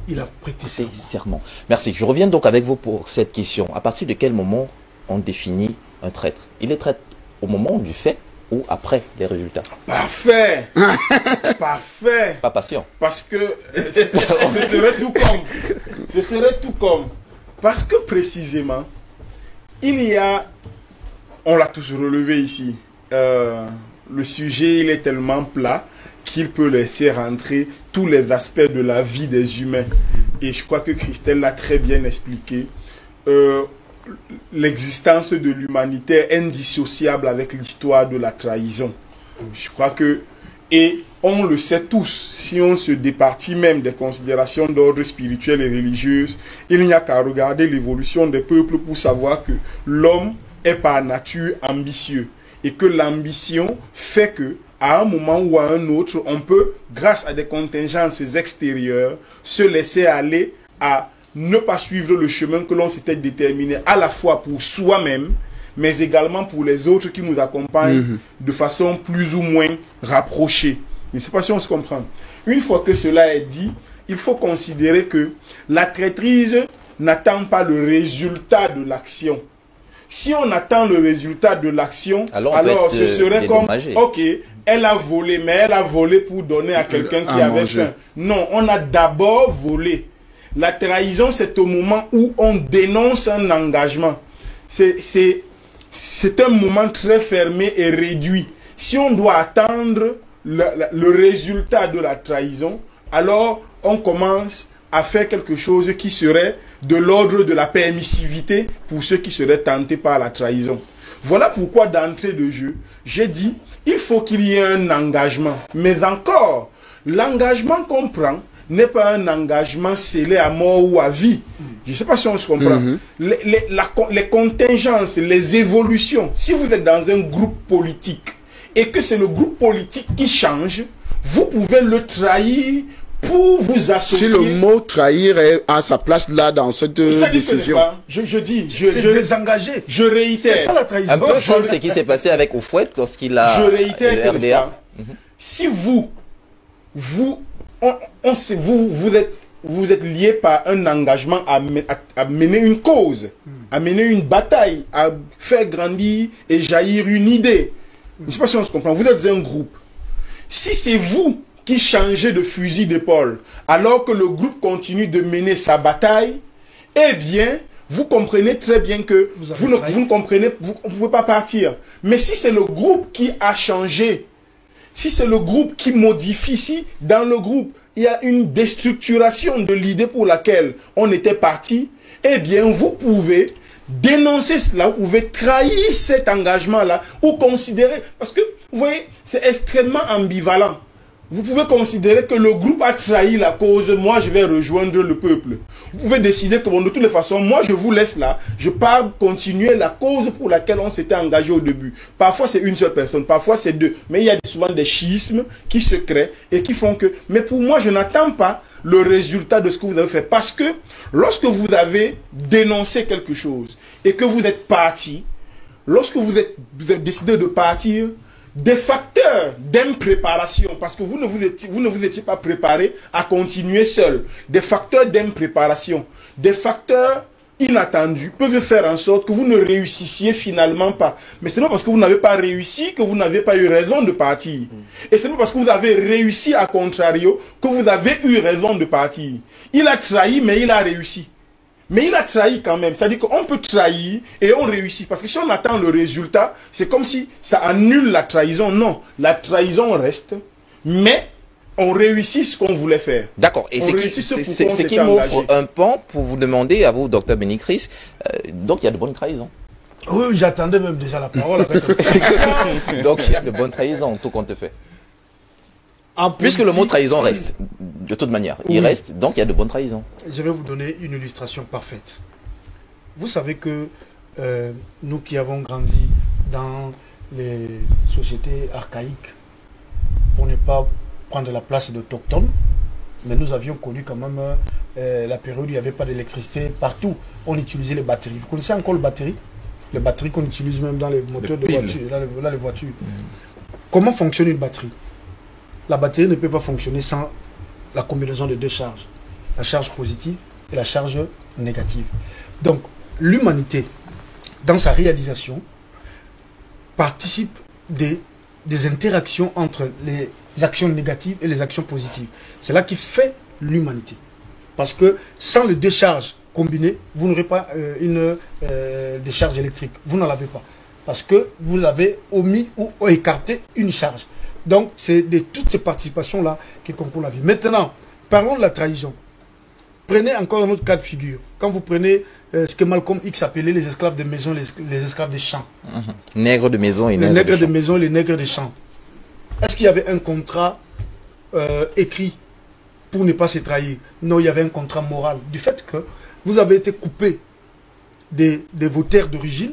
C: il a prêté serment.
B: Merci. Je reviens donc avec vous pour cette question. À partir de quel moment on définit un traître? Il est traître au moment du fait ou après les résultats?
E: Parfait. Parfait.
B: Pas patient.
E: Parce que ce serait tout comme. Ce serait tout comme. Parce que précisément, il y a, on l'a tous relevé ici, le sujet il est tellement plat qu'il peut laisser rentrer tous les aspects de la vie des humains. Et je crois que Christelle l'a très bien expliqué. L'existence de l'humanité est indissociable avec l'histoire de la trahison. Je crois que, et on le sait tous, si on se départit même des considérations d'ordre spirituel et religieuse, il n'y a qu'à regarder l'évolution des peuples pour savoir que l'homme est par nature ambitieux. Et que l'ambition fait que, à un moment ou à un autre, on peut, grâce à des contingences extérieures, se laisser aller à ne pas suivre le chemin que l'on s'était déterminé, à la fois pour soi-même, mais également pour les autres qui nous accompagnent de façon plus ou moins rapprochée. Je ne sais pas si on se comprend. Une fois que cela est dit, il faut considérer que la traîtrise n'attend pas le résultat de l'action. Si on attend le résultat de l'action, alors ce serait comme, ok, elle a volé, mais elle a volé pour donner à quelqu'un qui avait faim. Non, on a d'abord volé. La trahison, c'est au moment où on dénonce un engagement. C'est un moment très fermé et réduit. Si on doit attendre le résultat de la trahison, alors on commence à faire quelque chose qui serait de l'ordre de la permissivité pour ceux qui seraient tentés par la trahison. Voilà pourquoi d'entrée de jeu, j'ai dit, il faut qu'il y ait un engagement. Mais encore, l'engagement qu'on prend n'est pas un engagement scellé à mort ou à vie. Je ne sais pas si on se comprend. Les contingences, les évolutions, si vous êtes dans un groupe politique et que c'est le groupe politique qui change, vous pouvez le trahir pour vous associer.
A: Si le mot trahir est à sa place là dans cette décision.
C: Je dis, désengagé. Je réitère. C'est ça la trahison.
B: Un peu comme ce qui s'est passé avec Oufouet lorsqu'il a.
C: Je réitère
B: le RDA.
C: Si vous êtes lié par un engagement à mener une cause, à mener une bataille, à faire grandir et jaillir une idée. Je ne sais pas si on se comprend. Vous êtes un groupe. Si c'est vous qui changez de fusil d'épaule alors que le groupe continue de mener sa bataille, eh bien, vous comprenez très bien que vous ne pouvez pas partir. Mais si c'est le groupe qui a changé,
E: si c'est le groupe qui modifie, si dans le groupe, il y a une déstructuration de l'idée pour laquelle on était parti, eh bien, vous pouvez dénoncer cela, vous pouvez trahir cet engagement-là ou considérer, parce que, vous voyez, c'est extrêmement ambivalent. Vous pouvez considérer que le groupe a trahi la cause, moi je vais rejoindre le peuple. Vous pouvez décider que bon, de toutes les façons, moi je vous laisse là, je pars continuer la cause pour laquelle on s'était engagé au début. Parfois c'est une seule personne, parfois c'est deux, mais il y a souvent des schismes qui se créent et qui font que... Mais pour moi, je n'attends pas le résultat de ce que vous avez fait, parce que lorsque vous avez dénoncé quelque chose et que vous êtes parti, lorsque vous êtes décidé de partir, des facteurs d'impréparation, parce que vous ne vous étiez pas préparé à continuer seul. Des facteurs d'impréparation, des facteurs inattendus peuvent faire en sorte que vous ne réussissiez finalement pas. Mais ce n'est pas parce que vous n'avez pas réussi que vous n'avez pas eu raison de partir. Et ce n'est pas parce que vous avez réussi à contrario que vous avez eu raison de partir. Il a trahi, mais il a réussi. Mais il a trahi quand même. C'est-à-dire qu'on peut trahir et on réussit. Parce que si on attend le résultat, c'est comme si ça annule la trahison. Non, la trahison reste, mais on réussit ce qu'on voulait faire.
B: D'accord. Et c'est qui m'offre un pan pour vous demander, à vous, docteur Bénicris, donc il y a de bonnes trahisons.
C: Oui, j'attendais même déjà la parole.
B: Donc il y a de bonnes trahisons, tout compte fait. Puisque le mot trahison reste, de toute manière, il reste, donc il y a de bonnes trahisons.
C: Je vais vous donner une illustration parfaite. Vous savez que nous qui avons grandi dans les sociétés archaïques, pour ne pas prendre la place d'Autochtones, mais nous avions connu quand même la période où il n'y avait pas d'électricité partout. On utilisait les batteries. Vous connaissez encore les batteries? Les batteries qu'on utilise même dans les moteurs de voiture, là, les voitures. Comment fonctionne une batterie? La batterie ne peut pas fonctionner sans la combinaison de deux charges. La charge positive et la charge négative. Donc, l'humanité, dans sa réalisation, participe des interactions entre les actions négatives et les actions positives. C'est là qui fait l'humanité. Parce que sans les deux charges combinées, vous n'aurez pas une décharge électrique. Vous n'en avez pas. Parce que vous avez omis ou écarté une charge. Donc, c'est de toutes ces participations-là qui concourent la vie. Maintenant, parlons de la trahison. Prenez encore un autre cas de figure. Quand vous prenez ce que Malcolm X appelait les esclaves de maison, les esclaves des champs.
B: Nègres de maison et
C: les nègres de maison et les nègres des champs. Est-ce qu'il y avait un contrat écrit pour ne pas se trahir? Non, il y avait un contrat moral. Du fait que vous avez été coupé de vos terres d'origine,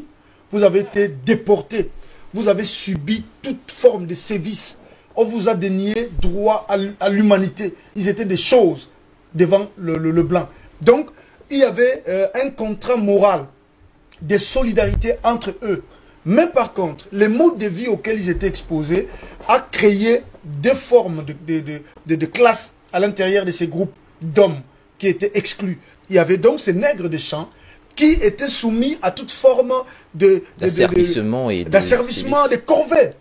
C: vous avez été déporté. Vous avez subi toute forme de sévice. On vous a dénié droit à l'humanité. Ils étaient des choses devant le blanc. Donc, il y avait un contrat moral de solidarité entre eux. Mais par contre, les modes de vie auxquels ils étaient exposés a créé deux formes de classes à l'intérieur de ces groupes d'hommes qui étaient exclus. Il y avait donc ces nègres des champs qui étaient soumis à toute forme
B: d'asservissement et
C: des corvées.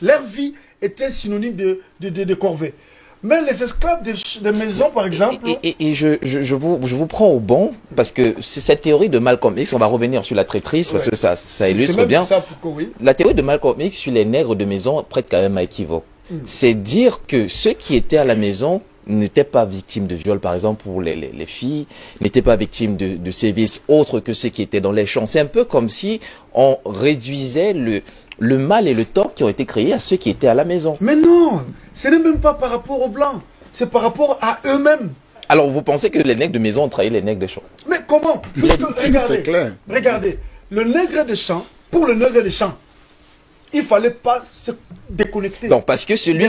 C: Leur vie était synonyme de corvée. Mais les esclaves de maison, par exemple...
B: Et je vous prends au bon, parce que cette théorie de Malcolm X, on va revenir sur la traîtrise, parce que ça illustre bien.
C: Oui.
B: La théorie de Malcolm X sur les nègres de maison prête quand même à équivoque. C'est dire que ceux qui étaient à la maison n'étaient pas victimes de viol, par exemple, pour les filles, n'étaient pas victimes de sévices autres que ceux qui étaient dans les champs. C'est un peu comme si on réduisait le mal et le tort qui ont été créés à ceux qui étaient à la maison.
C: Mais non, ce n'est même pas par rapport aux Blancs, c'est par rapport à eux-mêmes.
B: Alors, vous pensez que les nègres de maison ont trahi les nègres des champs?
C: Mais comment? Regardez, le nègre des champs, pour le nègre des champs, il ne fallait pas se déconnecter.
B: Donc, parce que celui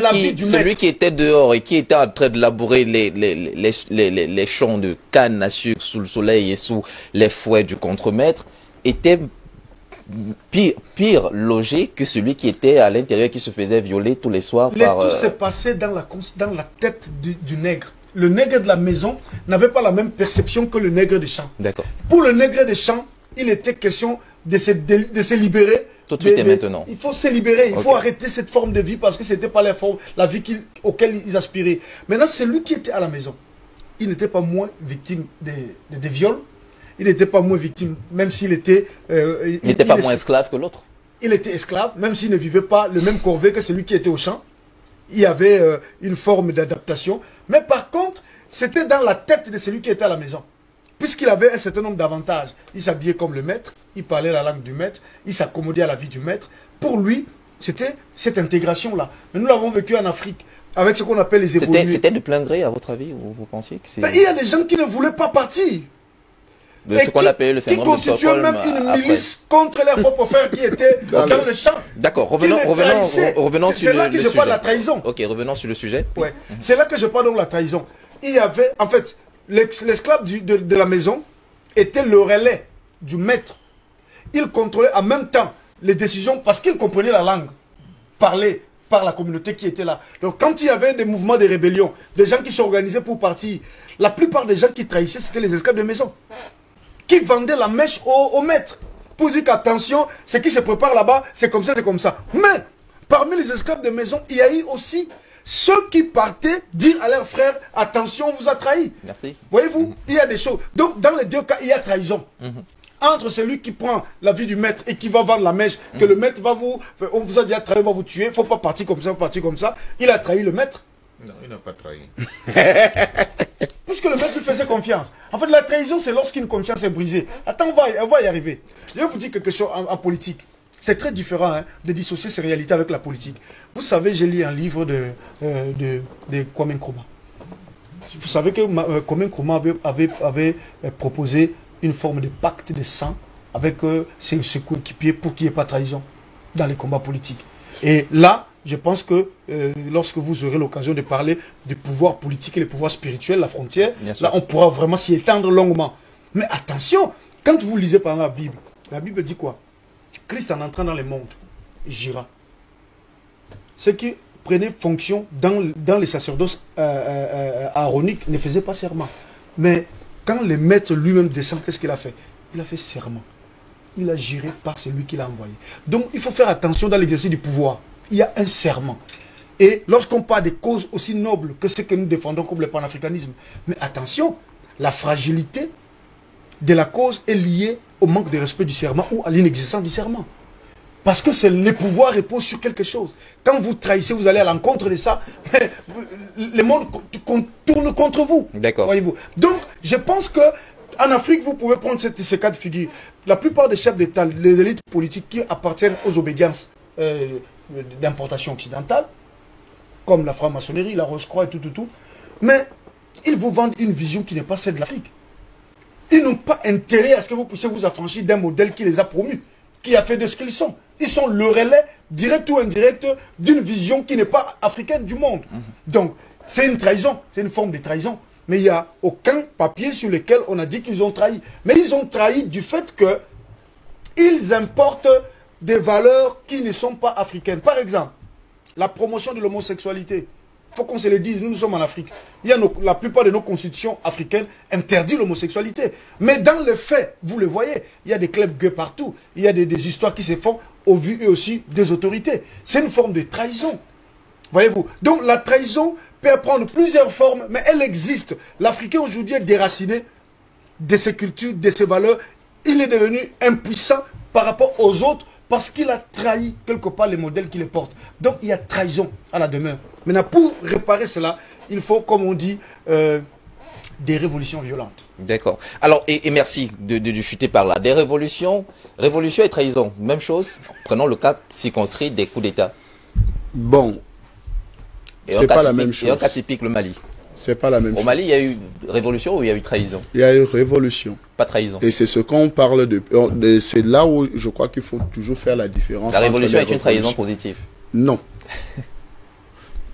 B: qui était dehors et qui était en train de labourer les champs de canne à sucre sous le soleil et sous les fouets du contremaître était pire logé que celui qui était à l'intérieur qui se faisait violer tous les soirs par...
C: Tout s'est passé dans la tête du nègre. Le nègre de la maison n'avait pas la même perception que le nègre des champs.
B: D'accord.
C: Pour le nègre des champs, il était question de se libérer.
B: Tout de suite et maintenant.
C: Il faut se libérer, il faut arrêter cette forme de vie parce que ce n'était pas la vie auquel ils aspiraient. Maintenant, c'est lui qui était à la maison. Il n'était pas moins victime des viols. Il n'était pas moins victime, même s'il était...
B: il n'était pas moins esclave que l'autre.
C: Il était esclave, même s'il ne vivait pas le même corvée que celui qui était au champ. il y avait une forme d'adaptation. Mais par contre, c'était dans la tête de celui qui était à la maison. Puisqu'il avait un certain nombre d'avantages. Il s'habillait comme le maître, il parlait la langue du maître, il s'accommodait à la vie du maître. Pour lui, c'était cette intégration-là. Mais nous l'avons vécu en Afrique, avec ce qu'on appelle les évolués.
B: C'était de plein gré, à votre avis, ou vous pensiez que
C: il y a des gens qui ne voulaient pas partir.
B: De ce qu'on appelait le syndrome de Stockholm.
C: Qui constituaient même une milice contre leurs propres frères qui étaient dans le champ.
B: D'accord, revenons sur le sujet.
C: C'est là que je parle de la trahison.
B: Ok, revenons sur le sujet.
C: Ouais. C'est là que je parle de la trahison. Il y avait, en fait, l'esclave de la maison était le relais du maître. Il contrôlait en même temps les décisions parce qu'il comprenait la langue parlée par la communauté qui était là. Donc quand il y avait des mouvements de rébellion, des gens qui s'organisaient pour partir, la plupart des gens qui trahissaient, c'était les esclaves de maison, qui vendaient la mèche au maître, pour dire qu'attention, ce qui se prépare là-bas, c'est comme ça, c'est comme ça. Mais, parmi les esclaves de maison, il y a eu aussi ceux qui partaient dire à leurs frères, attention, on vous a trahi.
B: Merci.
C: Voyez-vous, il y a des choses. Donc, dans les deux cas, il y a trahison. Entre celui qui prend la vie du maître et qui va vendre la mèche, que le maître va on vous a déjà trahi, on va vous tuer, il ne faut pas partir comme ça, partir comme ça. Il a trahi le maître.
D: Non, il n'a pas trahi.
C: Puisque le maître lui faisait confiance. En fait, la trahison, c'est lorsqu'une confiance est brisée. Attends, on va y arriver. Je vais vous dire quelque chose en politique. C'est très différent de dissocier ces réalités avec la politique. Vous savez, j'ai lu un livre de Kwame Nkrumah. Vous savez que Kwame Nkrumah avait proposé une forme de pacte de sang avec ses coéquipiers pour qu'il n'y ait pas de trahison dans les combats politiques. Et là, je pense que lorsque vous aurez l'occasion de parler du pouvoir politique et du pouvoir spirituel, la frontière, là, on pourra vraiment s'y étendre longuement. Mais attention, quand vous lisez par exemple la Bible dit quoi? Christ en entrant dans le monde, gira. Ceux qui prenaient fonction dans les sacerdoces aaroniques ne faisaient pas serment. Mais quand le maître lui-même descend, qu'est-ce qu'il a fait? Il a fait serment. Il a juré par celui qui l'a envoyé. Donc il faut faire attention dans l'exercice du pouvoir. Il y a un serment. Et lorsqu'on parle des causes aussi nobles que ce que nous défendons comme le panafricanisme, mais attention, la fragilité de la cause est liée au manque de respect du serment ou à l'inexistence du serment. Parce que le pouvoir repose sur quelque chose. Quand vous trahissez, vous allez à l'encontre de ça, le monde tourne contre vous.
B: D'accord.
C: Voyez-vous. Donc, je pense que en Afrique, vous pouvez prendre ce cas de figure. La plupart des chefs d'État, les élites politiques qui appartiennent aux obédiences d'importation occidentale, comme la franc-maçonnerie, la Rose-Croix et tout, mais ils vous vendent une vision qui n'est pas celle de l'Afrique. Ils n'ont pas intérêt à ce que vous puissiez vous affranchir d'un modèle qui les a promus, qui a fait de ce qu'ils sont. Ils sont le relais, direct ou indirect, d'une vision qui n'est pas africaine du monde. Donc, c'est une trahison, c'est une forme de trahison. Mais il n'y a aucun papier sur lequel on a dit qu'ils ont trahi. Mais ils ont trahi du fait qu'ils importent des valeurs qui ne sont pas africaines. Par exemple, la promotion de l'homosexualité. Il faut qu'on se le dise, nous sommes en Afrique. La plupart de nos constitutions africaines interdisent l'homosexualité. Mais dans les faits, vous le voyez, il y a des clubs gays partout. Il y a des histoires qui se font au vu et aussi des autorités. C'est une forme de trahison. Voyez-vous. Donc la trahison peut prendre plusieurs formes, mais elle existe. L'Africain aujourd'hui est déraciné de ses cultures, de ses valeurs. Il est devenu impuissant par rapport aux autres parce qu'il a trahi quelque part les modèles qui les portent. Donc il y a trahison à la demeure. Maintenant, pour réparer cela, il faut, comme on dit, des révolutions violentes.
B: D'accord. Alors, et merci de chuter par là. Des révolutions, révolution et trahison, même chose. Prenons le cas circonscrit des coups d'État.
A: Bon, c'est pas la même chose.
B: Et un cas typique, le Mali.
A: C'est pas la même chose.
B: Au Mali, il y a eu révolution ou il y a eu trahison?
A: Il y a eu révolution.
B: Pas trahison.
A: Et c'est ce qu'on parle de c'est là où je crois qu'il faut toujours faire la différence.
B: La révolution est une trahison positive?
A: Non.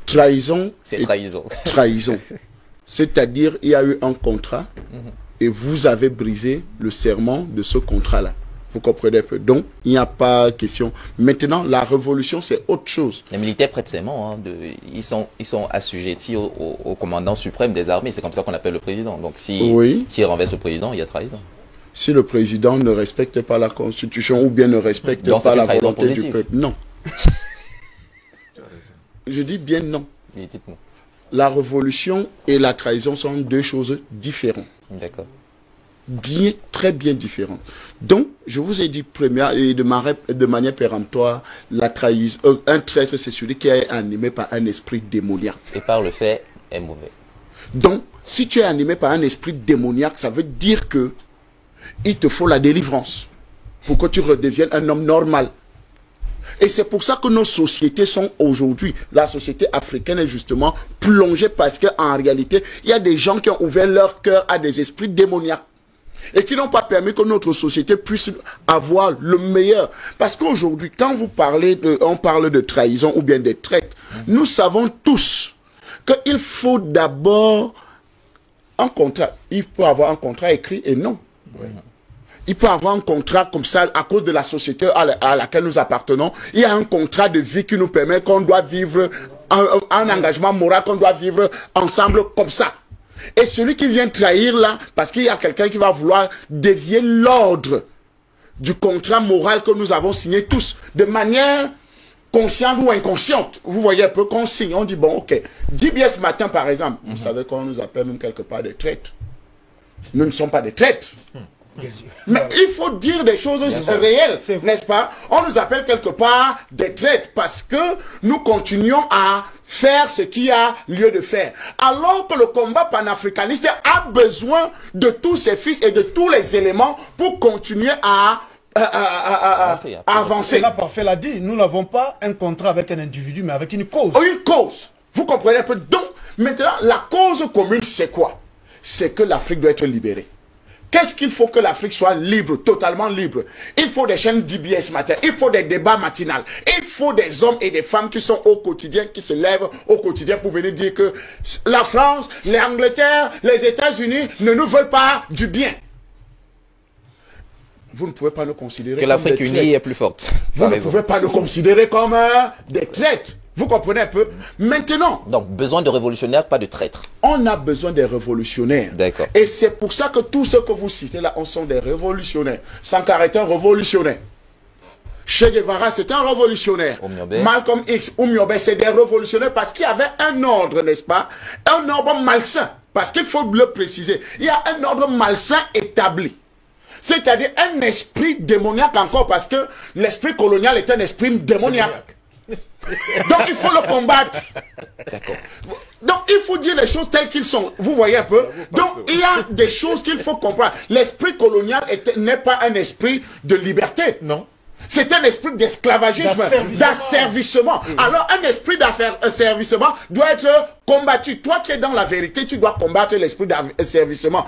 A: Trahison.
B: C'est trahison.
A: Trahison. C'est-à-dire, il y a eu un contrat et vous avez brisé le serment de ce contrat-là. Vous comprenez un peu. Donc, il n'y a pas question. Maintenant, la révolution, c'est autre chose.
B: Les militaires prêtent serment. Ils sont assujettis au commandant suprême des armées. C'est comme ça qu'on appelle le président. Donc, s'il renverse le président, il y a trahison. Si
A: le président ne respecte pas la Constitution ou bien ne respecte pas la volonté du peuple. Non. Je dis bien non. La révolution et la trahison sont deux choses différentes.
B: D'accord.
A: très bien différentes. Donc, je vous ai dit première et de manière péremptoire, la trahison, un traître, c'est celui qui est animé par un esprit démoniaque.
B: Et par le fait est mauvais.
A: Donc, si tu es animé par un esprit démoniaque, ça veut dire que il te faut la délivrance pour que tu redeviennes un homme normal. Et c'est pour ça que nos sociétés sont aujourd'hui, la société africaine est justement plongée parce qu'en réalité, il y a des gens qui ont ouvert leur cœur à des esprits démoniaques et qui n'ont pas permis que notre société puisse avoir le meilleur. Parce qu'aujourd'hui, quand on parle de trahison ou bien de traite, nous savons tous qu'il faut d'abord un contrat. Il peut avoir un contrat écrit et non. Ouais. Il peut avoir un contrat comme ça à cause de la société à laquelle nous appartenons. Il y a un contrat de vie qui nous permet qu'on doit vivre un engagement moral, qu'on doit vivre ensemble comme ça. Et celui qui vient trahir là, parce qu'il y a quelqu'un qui va vouloir dévier l'ordre du contrat moral que nous avons signé tous, de manière consciente ou inconsciente. Vous voyez un peu qu'on signe, on dit bon ok, 10 billets ce matin par exemple, vous savez qu'on nous appelle même quelque part des traîtres. Nous ne sommes pas des traîtres. Mais il faut dire des choses réelles, n'est-ce pas? On nous appelle quelque part des traîtres parce que nous continuons à faire ce qu'il y a lieu de faire. Alors que le combat panafricaniste a besoin de tous ses fils et de tous les éléments pour continuer à avancer.
C: Et là, parfait l'a dit, nous n'avons pas un contrat avec un individu, mais avec une cause.
A: Une cause. Vous comprenez un peu? Donc, maintenant, la cause commune, c'est quoi? C'est que l'Afrique doit être libérée. Qu'est-ce qu'il faut que l'Afrique soit libre, totalement libre? Il faut des chaînes d'IBS matin, il faut des débats matinales, il faut des hommes et des femmes qui sont au quotidien, qui se lèvent au quotidien pour venir dire que la France, l'Angleterre, les États-Unis ne nous veulent pas du bien. Vous ne pouvez pas nous considérer
B: que l'Afrique unie est plus forte.
A: Vous ne pouvez pas nous considérer comme des traîtres. Vous comprenez un peu? Maintenant.
B: Donc, besoin de révolutionnaires, pas de traîtres.
A: On a besoin des révolutionnaires.
B: D'accord.
A: Et c'est pour ça que tous ceux que vous citez là, on sont des révolutionnaires. Sankara est un révolutionnaire. Che Guevara, c'est un révolutionnaire. Malcolm X, Oumiobe, c'est des révolutionnaires parce qu'il y avait un ordre, n'est-ce pas? Un ordre malsain. Parce qu'il faut le préciser. Il y a un ordre malsain établi. C'est-à-dire un esprit démoniaque encore parce que l'esprit colonial est un esprit démoniaque. Donc il faut le combattre. D'accord. Donc il faut dire les choses telles qu'elles sont. Vous voyez un peu? Donc il y a des choses qu'il faut comprendre. L'esprit colonial n'est pas un esprit de liberté.
D: Non.
A: C'est un esprit d'esclavagisme, d'asservissement. Alors un esprit d'asservissement doit être combattu. Toi qui es dans la vérité, tu dois combattre l'esprit d'asservissement.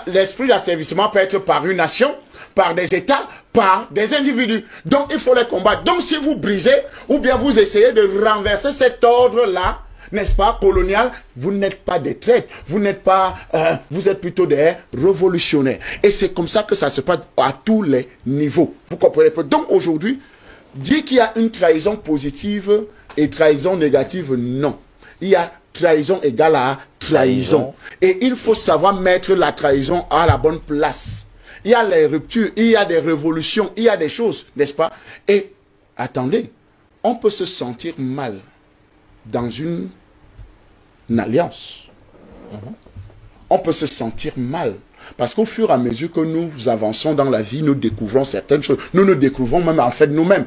A: L'esprit d'asservissement peut être par une nation, par des États, par des individus. Donc il faut les combattre. Donc si vous brisez ou bien vous essayez de renverser cet ordre-là, n'est-ce pas, colonial, vous n'êtes pas des traîtres, vous n'êtes pas, vous êtes plutôt des révolutionnaires. Et c'est comme ça que ça se passe à tous les niveaux. Vous comprenez pas? Donc aujourd'hui, dire qu'il y a une trahison positive et trahison négative, non. Il y a trahison égale à trahison. Et il faut savoir mettre la trahison à la bonne place. Il y a les ruptures, il y a des révolutions, il y a des choses, n'est-ce pas? Et attendez, on peut se sentir mal dans une alliance. On peut se sentir mal. Parce qu'au fur et à mesure que nous avançons dans la vie, nous découvrons certaines choses. Nous nous découvrons même en fait nous-mêmes.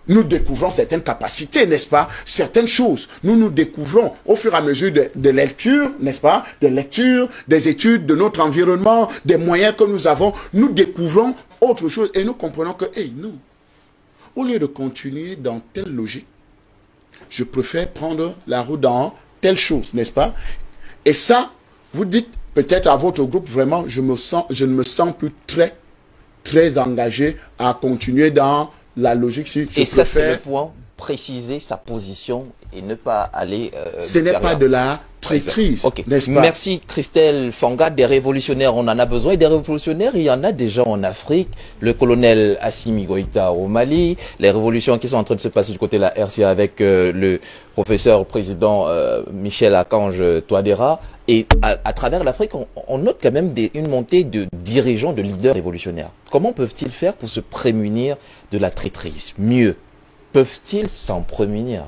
A: Nous découvrons certaines capacités, n'est-ce pas? Certaines choses. Nous nous découvrons au fur et à mesure de lecture, n'est-ce pas? De lecture, des études, de notre environnement, des moyens que nous avons. Nous découvrons autre chose et nous comprenons que, hey, nous, au lieu de continuer dans telle logique, je préfère prendre la route dans telle chose, n'est-ce pas? Et ça, vous dites peut-être à votre groupe, vraiment, je ne me sens plus très engagé à continuer dans la logique. Si
B: et ça, c'est le point, préciser sa position et ne pas aller...
A: ce n'est pas de la traîtrise, n'est-ce pas?
B: Merci Christelle Fanga. Des révolutionnaires, on en a besoin. Et des révolutionnaires, il y en a déjà en Afrique. Le colonel Assimi Goïta au Mali. Les révolutions qui sont en train de se passer du côté de la RCA avec le professeur président Michel Archange Touadéra. Et à travers l'Afrique, on note quand même une montée de dirigeants, de leaders révolutionnaires. Comment peuvent-ils faire pour se prémunir de la traîtrise? Mieux, peuvent-ils s'en prémunir?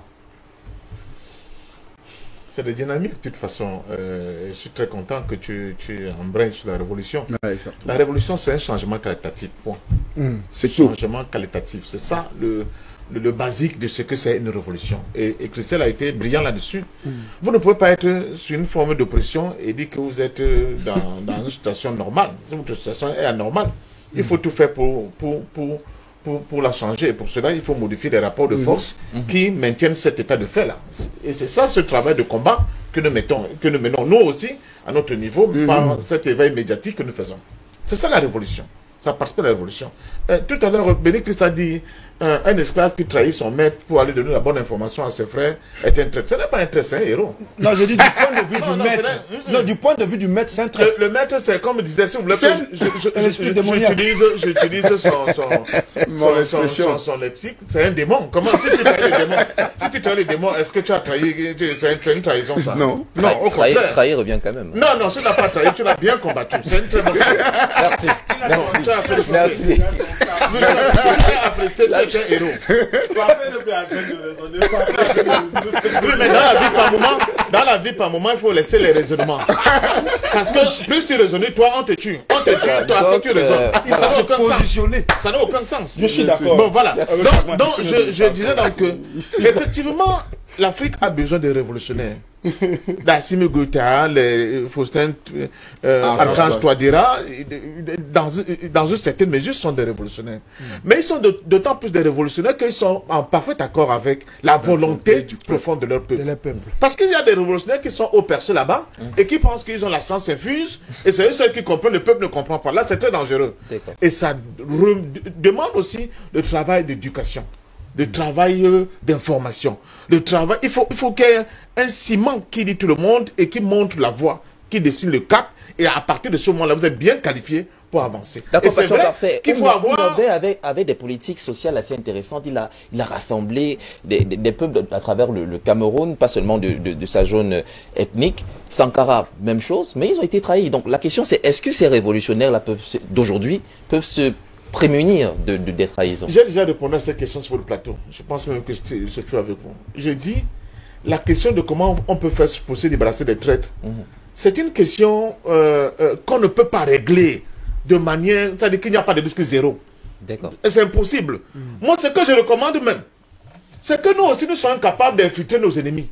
D: C'est des dynamiques, de toute façon. Je suis très content que tu embrayes sur la révolution.
A: Ouais,
D: La révolution, c'est un changement qualitatif, point.
A: C'est
D: un
A: tout.
D: changement qualitatif. C'est ça le basique de ce que c'est une révolution. Et Christelle a été brillant là-dessus. Vous ne pouvez pas être sur une forme d'oppression et dire que vous êtes dans une situation normale. Si votre situation est anormale, il faut tout faire pour la changer. Et pour cela, il faut modifier les rapports de force qui maintiennent cet état de fait-là. Et c'est ça ce travail de combat que nous menons nous aussi, à notre niveau, par cet éveil médiatique que nous faisons. C'est ça la révolution. Ça participe à la révolution. Tout à l'heure, Béni Christ a dit un esclave qui trahit son maître pour aller donner la bonne information à ses frères est un traître. Ce n'est pas un traître, c'est un héros.
C: Non, je dis du point de vue du maître. Non, du point de vue du maître, c'est un traître.
D: Le maître, c'est comme disait, si vous voulez, son lexique, c'est un démon. Comment si tu trahis le démon? Si tu trahis le démon, est-ce que tu as trahi? C'est une trahison, ça?
A: Non.
D: Non, au contraire.
B: Trahir revient quand même.
D: Non, tu n'as pas trahi, tu l'as bien combattu. C'est une très bonne chose.
B: Merci.
D: Tu as félicité.
B: Merci.
D: Tu es un héros. Oui, mais dans la vie par moment, il faut laisser les raisonnements. Parce que plus tu raisonnes, toi, on te tue. On te tue, toi, si tu raisonnes.
C: Il faut se positionner.
D: Ça n'a aucun sens.
C: Je suis d'accord.
D: Bon, voilà. Donc je disais donc que, effectivement, l'Afrique a besoin de révolutionnaires. Assimi Goïta, les Faustin Archange Touadéra, dans une certaine mesure, sont des révolutionnaires. Mais ils sont d'autant plus des révolutionnaires qu'ils sont en parfait accord avec la volonté profonde de leur peuple. Parce qu'il y a des révolutionnaires qui sont haut perchés là-bas et qui pensent qu'ils ont la science infuse et c'est eux seuls qui comprennent, le peuple ne comprend pas. Là, c'est très dangereux. Et ça demande aussi le travail d'éducation. Le travail d'information, le travail, il faut qu'il y ait un ciment qui dit tout le monde et qui montre la voie, qui dessine le cap, et à partir de ce moment-là, vous êtes bien qualifié pour avancer.
B: D'accord, c'est vrai
D: qu'il faut avoir...
B: avec des politiques sociales assez intéressantes, il a rassemblé des peuples à travers le Cameroun, pas seulement de sa zone ethnique. Sankara, même chose, mais ils ont été trahis. Donc la question c'est, est-ce que ces révolutionnaires-là d'aujourd'hui peuvent se prémunir des trahisons?
D: J'ai déjà répondu à cette question sur le plateau. Je pense même que je fais avec vous. Je dis, la question de comment on peut faire pour se débarrasser des traites, c'est une question qu'on ne peut pas régler de manière... C'est-à-dire qu'il n'y a pas de risque zéro.
B: D'accord.
D: C'est impossible. Moi, ce que je recommande même, c'est que nous aussi, nous soyons capables d'infiltrer nos ennemis.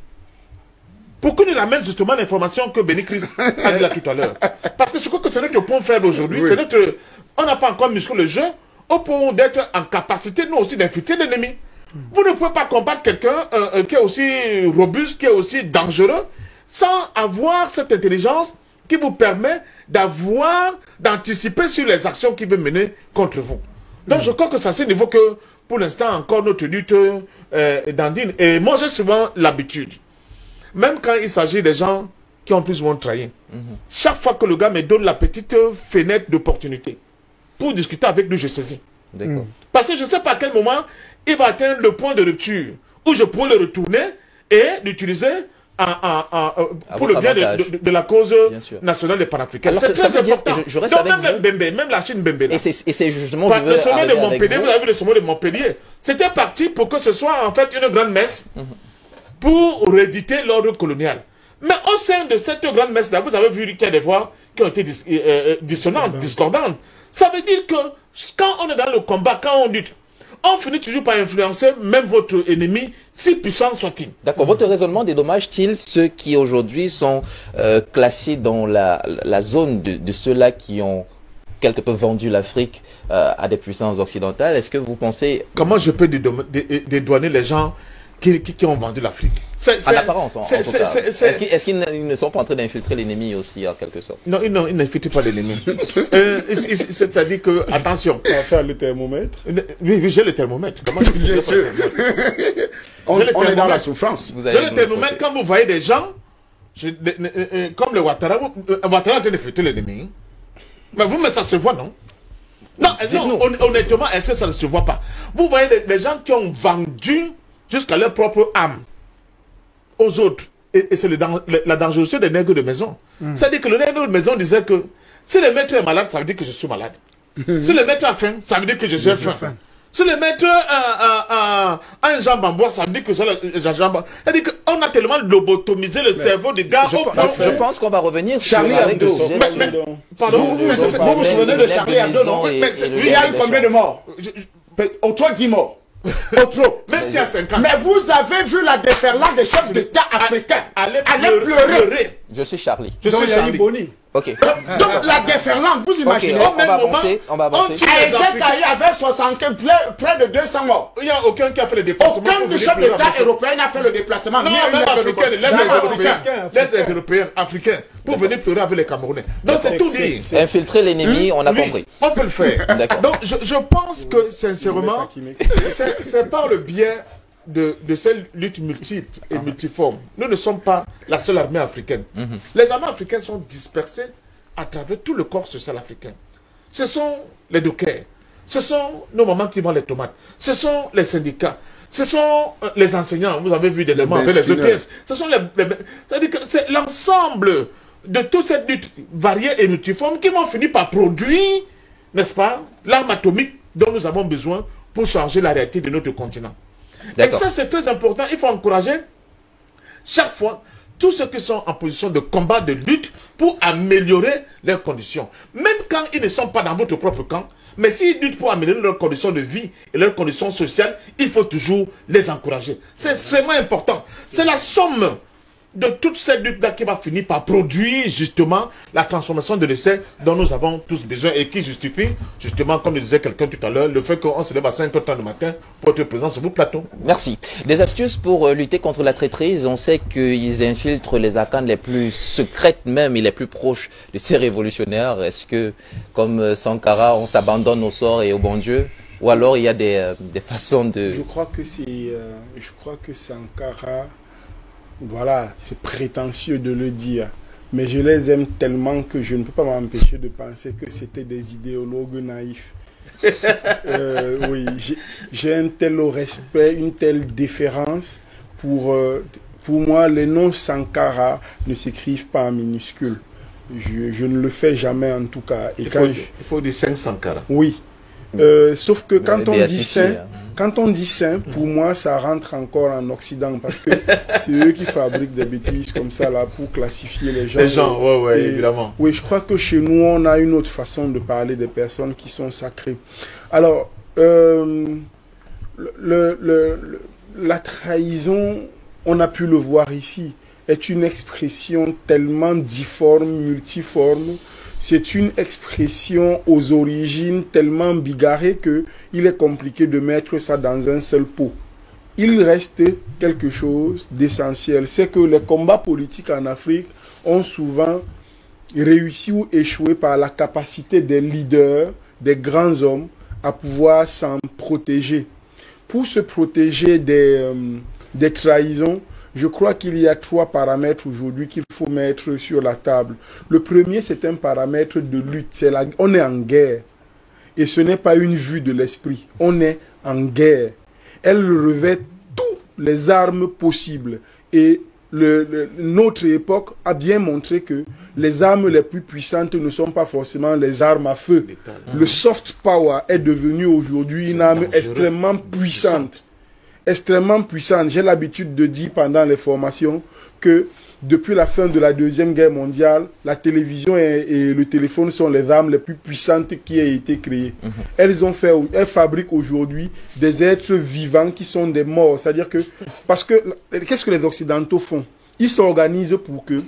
D: Pour que nous amènent justement l'information que Béni Christ a dit là tout à l'heure. Parce que je crois que c'est notre point faible aujourd'hui. Oui. On n'a pas encore musclé le jeu au point d'être en capacité, nous aussi, d'infiltrer l'ennemi. Vous ne pouvez pas combattre quelqu'un qui est aussi robuste, qui est aussi dangereux, sans avoir cette intelligence qui vous permet d'anticiper sur les actions qu'il veut mener contre vous. Donc je crois que c'est à ce niveau que, pour l'instant, encore notre lutte dandine. Et moi, j'ai souvent l'habitude, même quand il s'agit des gens qui ont plus ou moins trahi, chaque fois que le gars me donne la petite fenêtre d'opportunité pour discuter avec lui, je saisis. Parce que je ne sais pas à quel moment il va atteindre le point de rupture où je pourrais le retourner et l'utiliser pour le bien de la cause nationale des panafricains. C'est très important. Même la Chine Mbembe.
B: Et c'est justement...
D: Le sommet de Montpellier, vous avez vu le sommet de Montpellier, c'était parti pour que ce soit en fait une grande messe pour rééditer l'ordre colonial. Mais au sein de cette grande messe-là, vous avez vu qu'il y a des voix qui ont été dissonantes, discordantes. Ça veut dire que quand on est dans le combat, quand on lutte, on finit toujours par influencer même votre ennemi, si puissant soit-il.
B: D'accord. Votre raisonnement dédommage-t-il ceux qui aujourd'hui sont classés dans la zone de ceux-là qui ont quelque peu vendu l'Afrique à des puissances occidentales? Est-ce que vous pensez...
D: Comment je peux dédouaner les gens qui ont vendu l'Afrique?
B: En apparence, en tout cas. Est-ce qu'ils ne sont pas en train d'infiltrer l'ennemi aussi, en quelque sorte?
D: Non, ils n'infiltrent pas l'ennemi. C'est-à-dire que, attention.
E: On va faire le thermomètre.
D: Oui, j'ai le thermomètre. Comment je peux le thermomètre?
A: On est dans la souffrance.
D: J'ai le thermomètre quand vous voyez des gens, comme le Ouattara, Ouattara est en train d'infiltrer l'ennemi. Mais vous, ça se voit, non? Non, honnêtement, est-ce que ça ne se voit pas? Vous voyez des gens qui ont vendu jusqu'à leur propre âme aux autres. Et c'est la dangerosité des nègres de maison. C'est-à-dire que le nègre de maison disait que si le maître est malade, ça veut dire que je suis malade. Si le maître a faim, ça veut dire que j'ai faim. Se le mettre à un jambe en bois, ça veut dire que la jambe. C'est-à-dire qu'on a tellement lobotomisé le cerveau des gars.
B: Je pense qu'on va revenir
A: Charlie
B: sur avec le
A: Hebdo.
B: sujet.
D: Pardon,
A: Vous vous souvenez de Charlie Hebdo, non? Mais il y a eu combien de morts? Au trop 10 morts. Au trop.
D: Même s'il y a 5 ans.
A: Mais vous avez vu la déferlante des chefs d'État africains. Allez pleurer.
B: Je suis Charlie.
D: Je suis Charlie.
C: Boni.
B: Ok.
A: Donc la déferlante, vous imaginez.
B: Ok, on va avancer.
A: Aïssata avait 75, près de 200 morts.
D: Il n'y a aucun qui a fait le déplacement.
A: Aucun des chefs d'État européens n'a fait le déplacement.
D: Non, même africain, laisse les Européens africains pour venir pleurer avec les Camerounais. Donc c'est tout dit.
B: Infiltrer l'ennemi, on a compris.
D: On peut le faire.
B: D'accord.
D: Donc je pense que sincèrement, c'est par le biais de ces luttes multiples et multiformes. Nous ne sommes pas la seule armée africaine. Les armées africaines sont dispersées à travers tout le corps social africain. Ce sont les dockers, ce sont nos mamans qui vendent les tomates, ce sont les syndicats, ce sont les enseignants, vous avez vu des demandes avec les ETS, ce sont c'est-à-dire que c'est l'ensemble de toute cette lutte variée et multiforme qui vont finir par produire, n'est-ce pas, l'arme atomique dont nous avons besoin pour changer la réalité de notre continent. Et ça, c'est très important. Il faut encourager chaque fois tous ceux qui sont en position de combat, de lutte, pour améliorer leurs conditions. Même quand ils ne sont pas dans votre propre camp, mais s'ils luttent pour améliorer leurs conditions de vie et leurs conditions sociales, il faut toujours les encourager. C'est extrêmement important. C'est la somme de toute cette lutte-là qui va finir par produire justement la transformation de l'essai dont nous avons tous besoin et qui justifie, justement, comme le disait quelqu'un tout à l'heure, le fait qu'on se lève à 5h30 du matin pour être présent sur vos plateaux.
B: Merci. Des astuces pour lutter contre la traîtrise. On sait qu'ils infiltrent les arcanes les plus secrètes même et les plus proches de ces révolutionnaires. Est-ce que, comme Sankara, on s'abandonne au sort et au bon Dieu? Ou alors il y a des façons de...
E: Je crois que Sankara... Voilà, c'est prétentieux de le dire, mais je les aime tellement que je ne peux pas m'empêcher de penser que c'était des idéologues naïfs. Oui, j'ai un tel respect, une telle déférence pour moi, les noms Sankara ne s'écrivent pas en minuscules. Je ne le fais jamais en tout cas. Et
D: il faut dire Saint Sankara.
E: Oui. Sauf que quand on dit saint, pour moi, ça rentre encore en Occident parce que c'est eux qui fabriquent des bêtises comme ça là pour classifier les gens.
D: Les gens, ouais, évidemment.
E: Oui, je crois que chez nous, on a une autre façon de parler des personnes qui sont sacrées. Alors, la trahison, on a pu le voir ici, est une expression tellement difforme, multiforme. C'est une expression aux origines tellement bigarrée qu'il est compliqué de mettre ça dans un seul pot. Il reste quelque chose d'essentiel. C'est que les combats politiques en Afrique ont souvent réussi ou échoué par la capacité des leaders, des grands hommes, à pouvoir s'en protéger. Pour se protéger des trahisons, je crois qu'il y a 3 paramètres aujourd'hui qu'il faut mettre sur la table. Le premier, c'est un paramètre de lutte. On est en guerre. Et ce n'est pas une vue de l'esprit. On est en guerre. Elle revêt toutes les armes possibles. Et notre époque a bien montré que les armes les plus puissantes ne sont pas forcément les armes à feu. Le soft power est devenu aujourd'hui une arme extrêmement puissante. Extrêmement puissante. J'ai l'habitude de dire pendant les formations que depuis la fin de la Deuxième Guerre mondiale, la télévision et le téléphone sont les armes les plus puissantes qui aient été créées. Elles fabriquent aujourd'hui des êtres vivants qui sont des morts. C'est-à-dire que, qu'est-ce que les Occidentaux font? Ils s'organisent pour que,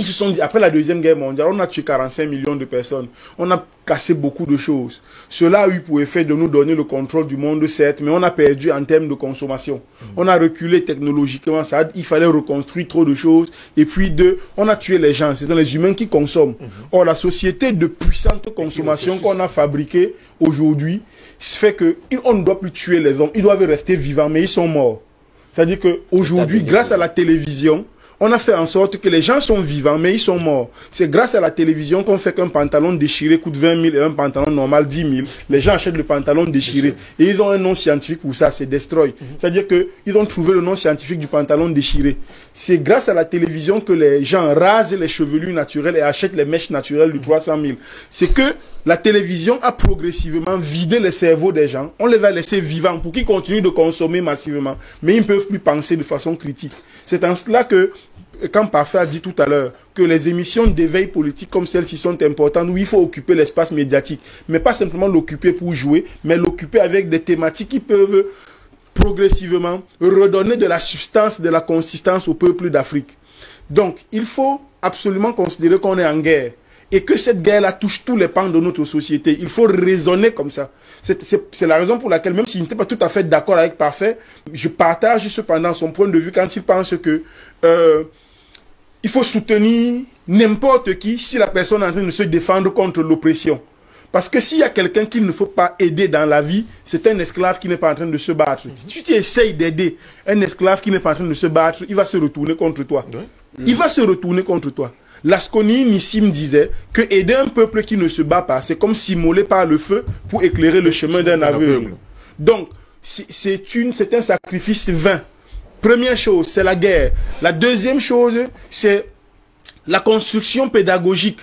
E: ils se sont dit, après la Deuxième Guerre mondiale, on a tué 45 millions de personnes. On a cassé beaucoup de choses. Cela a eu pour effet de nous donner le contrôle du monde, certes, mais on a perdu en termes de consommation. On a reculé technologiquement, il fallait reconstruire trop de choses. Et puis, on a tué les gens, ce sont les humains qui consomment. Or, la société de puissante consommation qu'on a fabriquée aujourd'hui, fait qu'on ne doit plus tuer les hommes. Ils doivent rester vivants, mais ils sont morts. C'est-à-dire qu'aujourd'hui, grâce à la télévision, On a fait en sorte que les gens sont vivants, mais ils sont morts. C'est grâce à la télévision qu'on fait qu'un pantalon déchiré coûte 20 000 et un pantalon normal 10 000. Les gens achètent le pantalon déchiré. Et ils ont un nom scientifique pour ça, c'est Destroy. C'est-à-dire qu'ils ont trouvé le nom scientifique du pantalon déchiré. C'est grâce à la télévision que les gens rasent les chevelures naturelles et achètent les mèches naturelles du 300 000. C'est que la télévision a progressivement vidé les cerveaux des gens. On les a laissés vivants pour qu'ils continuent de consommer massivement. Mais ils ne peuvent plus penser de façon critique. C'est en cela que, quand Parfait a dit tout à l'heure, que les émissions d'éveil politique comme celles-ci sont importantes, où il faut occuper l'espace médiatique. Mais pas simplement l'occuper pour jouer, mais l'occuper avec des thématiques qui peuvent progressivement redonner de la substance, de la consistance au peuple d'Afrique. Donc, il faut absolument considérer qu'on est en guerre. Et que cette guerre-là touche tous les pans de notre société. Il faut raisonner comme ça. C'est la raison pour laquelle, même s'il n'était pas tout à fait d'accord avec Parfait, je partage cependant son point de vue quand il pense que il faut soutenir n'importe qui si la personne est en train de se défendre contre l'oppression. Parce que s'il y a quelqu'un qu'il ne faut pas aider dans la vie, c'est un esclave qui n'est pas en train de se battre. Si tu essayes d'aider un esclave qui n'est pas en train de se battre, il va se retourner contre toi. Il va se retourner contre toi. Lasconi Nissim disait que aider un peuple qui ne se bat pas, c'est comme s'immoler par le feu pour éclairer le chemin d'un aveugle. Donc, c'est un sacrifice vain. Première chose, c'est la guerre. La deuxième chose, c'est la construction pédagogique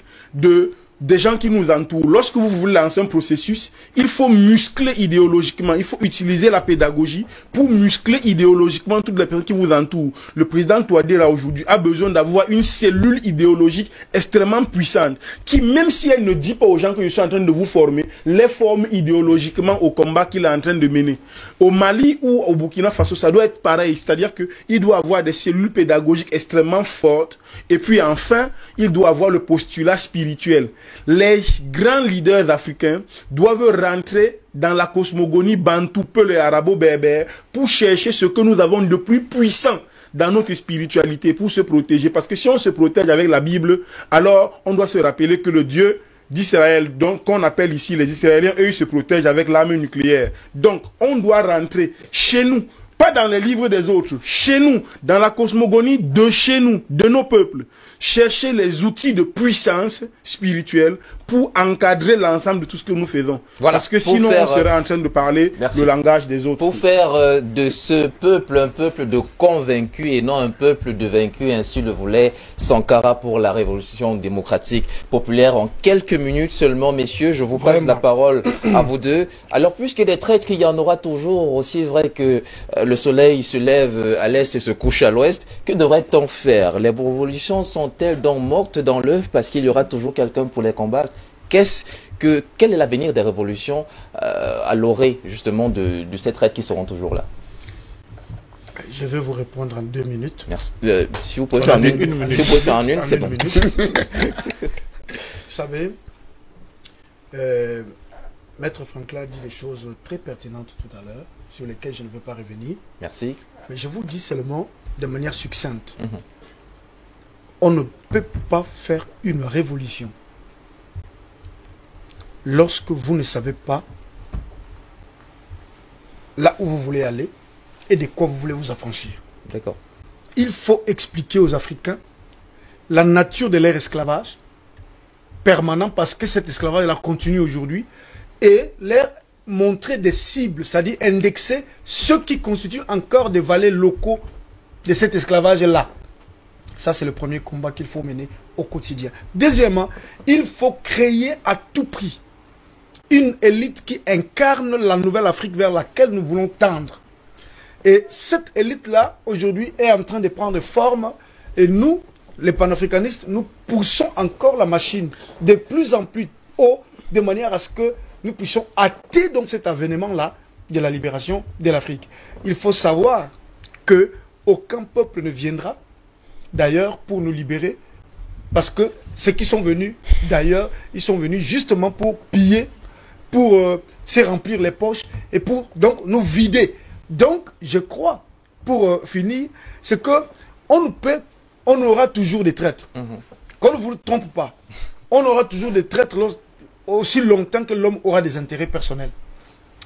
E: des gens qui nous entourent. Lorsque vous voulez lancer un processus, il faut muscler idéologiquement. Il faut utiliser la pédagogie pour muscler idéologiquement toutes les personnes qui vous entourent. Le président Touadéra aujourd'hui a besoin d'avoir une cellule idéologique extrêmement puissante qui, même si elle ne dit pas aux gens que je suis en train de vous former, les forme idéologiquement au combat qu'il est en train de mener. Au Mali ou au Burkina Faso, ça doit être pareil. C'est-à-dire qu'il doit avoir des cellules pédagogiques extrêmement fortes. Et puis enfin, il doit avoir le postulat spirituel. Les grands leaders africains doivent rentrer dans la cosmogonie bantou, peul et arabo-berbère pour chercher ce que nous avons de plus puissant dans notre spiritualité pour se protéger. Parce que si on se protège avec la Bible, alors on doit se rappeler que le Dieu d'Israël, donc qu'on appelle ici les Israéliens, eux ils se protègent avec l'arme nucléaire. Donc on doit rentrer chez nous. Pas dans les livres des autres, chez nous, dans la cosmogonie de chez nous, de nos peuples. Chercher les outils de puissance spirituelle pour encadrer l'ensemble de tout ce que nous faisons.
B: Voilà,
E: parce que sinon, on serait en train de parler le langage des autres.
B: Pour faire de ce peuple un peuple de convaincus et non un peuple de vaincus, ainsi le voulait Sankara pour la révolution démocratique populaire. En quelques minutes seulement, messieurs, je vous passe la parole à vous deux. Alors, puisque des traîtres, il y en aura toujours, aussi vrai que le soleil se lève à l'est et se couche à l'ouest, que devrait-on faire? Les révolutions sont-elles donc mortes dans l'œuf parce qu'il y aura toujours quelqu'un pour les combattre? Quel est l'avenir des révolutions à l'orée justement de ces traites qui seront toujours là?
C: Je vais vous répondre en 2 minutes.
B: Merci. Si vous pouvez faire une minute, si vous pouvez faire en une, c'est bon.
C: Vous savez, Maître Franklin a dit des choses très pertinentes tout à l'heure, sur lesquelles je ne veux pas revenir.
B: Merci.
C: Mais je vous dis seulement de manière succincte. On ne peut pas faire une révolution lorsque vous ne savez pas là où vous voulez aller et de quoi vous voulez vous affranchir.
B: D'accord.
C: Il faut expliquer aux Africains la nature de leur esclavage permanent, parce que cet esclavage-là continue aujourd'hui, et leur montrer des cibles, c'est-à-dire indexer ce qui constitue encore des valets locaux de cet esclavage-là. Ça, c'est le premier combat qu'il faut mener au quotidien. Deuxièmement, il faut créer à tout prix une élite qui incarne la nouvelle Afrique vers laquelle nous voulons tendre. Et cette élite-là, aujourd'hui, est en train de prendre forme. Et nous, les panafricanistes, nous poussons encore la machine de plus en plus haut, de manière à ce que nous puissions hâter donc cet avènement-là de la libération de l'Afrique. Il faut savoir que aucun peuple ne viendra, d'ailleurs, pour nous libérer, parce que ceux qui sont venus, d'ailleurs, ils sont venus justement pour piller, pour se remplir les poches et pour donc nous vider. Donc, je crois, pour finir, c'est que on aura toujours des traîtres. Qu'on ne vous trompe pas. On aura toujours des traîtres aussi longtemps que l'homme aura des intérêts personnels.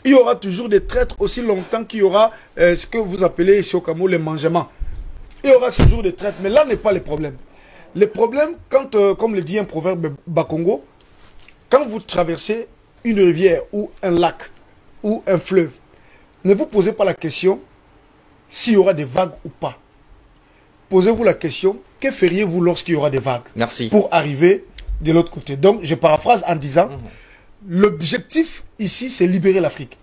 C: Il y aura toujours des traîtres aussi longtemps qu'il y aura ce que vous appelez ici au Cameroun les mangements. Il y aura toujours des traites, mais là n'est pas le problème. Le problème, quand, comme le dit un proverbe Bakongo, quand vous traversez une rivière ou un lac ou un fleuve, ne vous posez pas la question s'il y aura des vagues ou pas. Posez-vous la question, que feriez-vous lorsqu'il y aura des vagues?
B: Merci.
C: Pour arriver de l'autre côté. Donc, je paraphrase en disant, l'objectif ici, c'est libérer l'Afrique.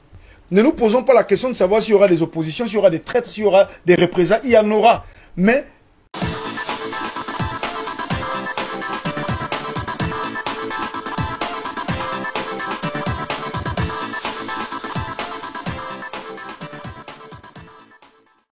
C: Ne nous posons pas la question de savoir s'il y aura des oppositions, s'il y aura des traîtres, s'il y aura des représailles. Il y en aura. Mais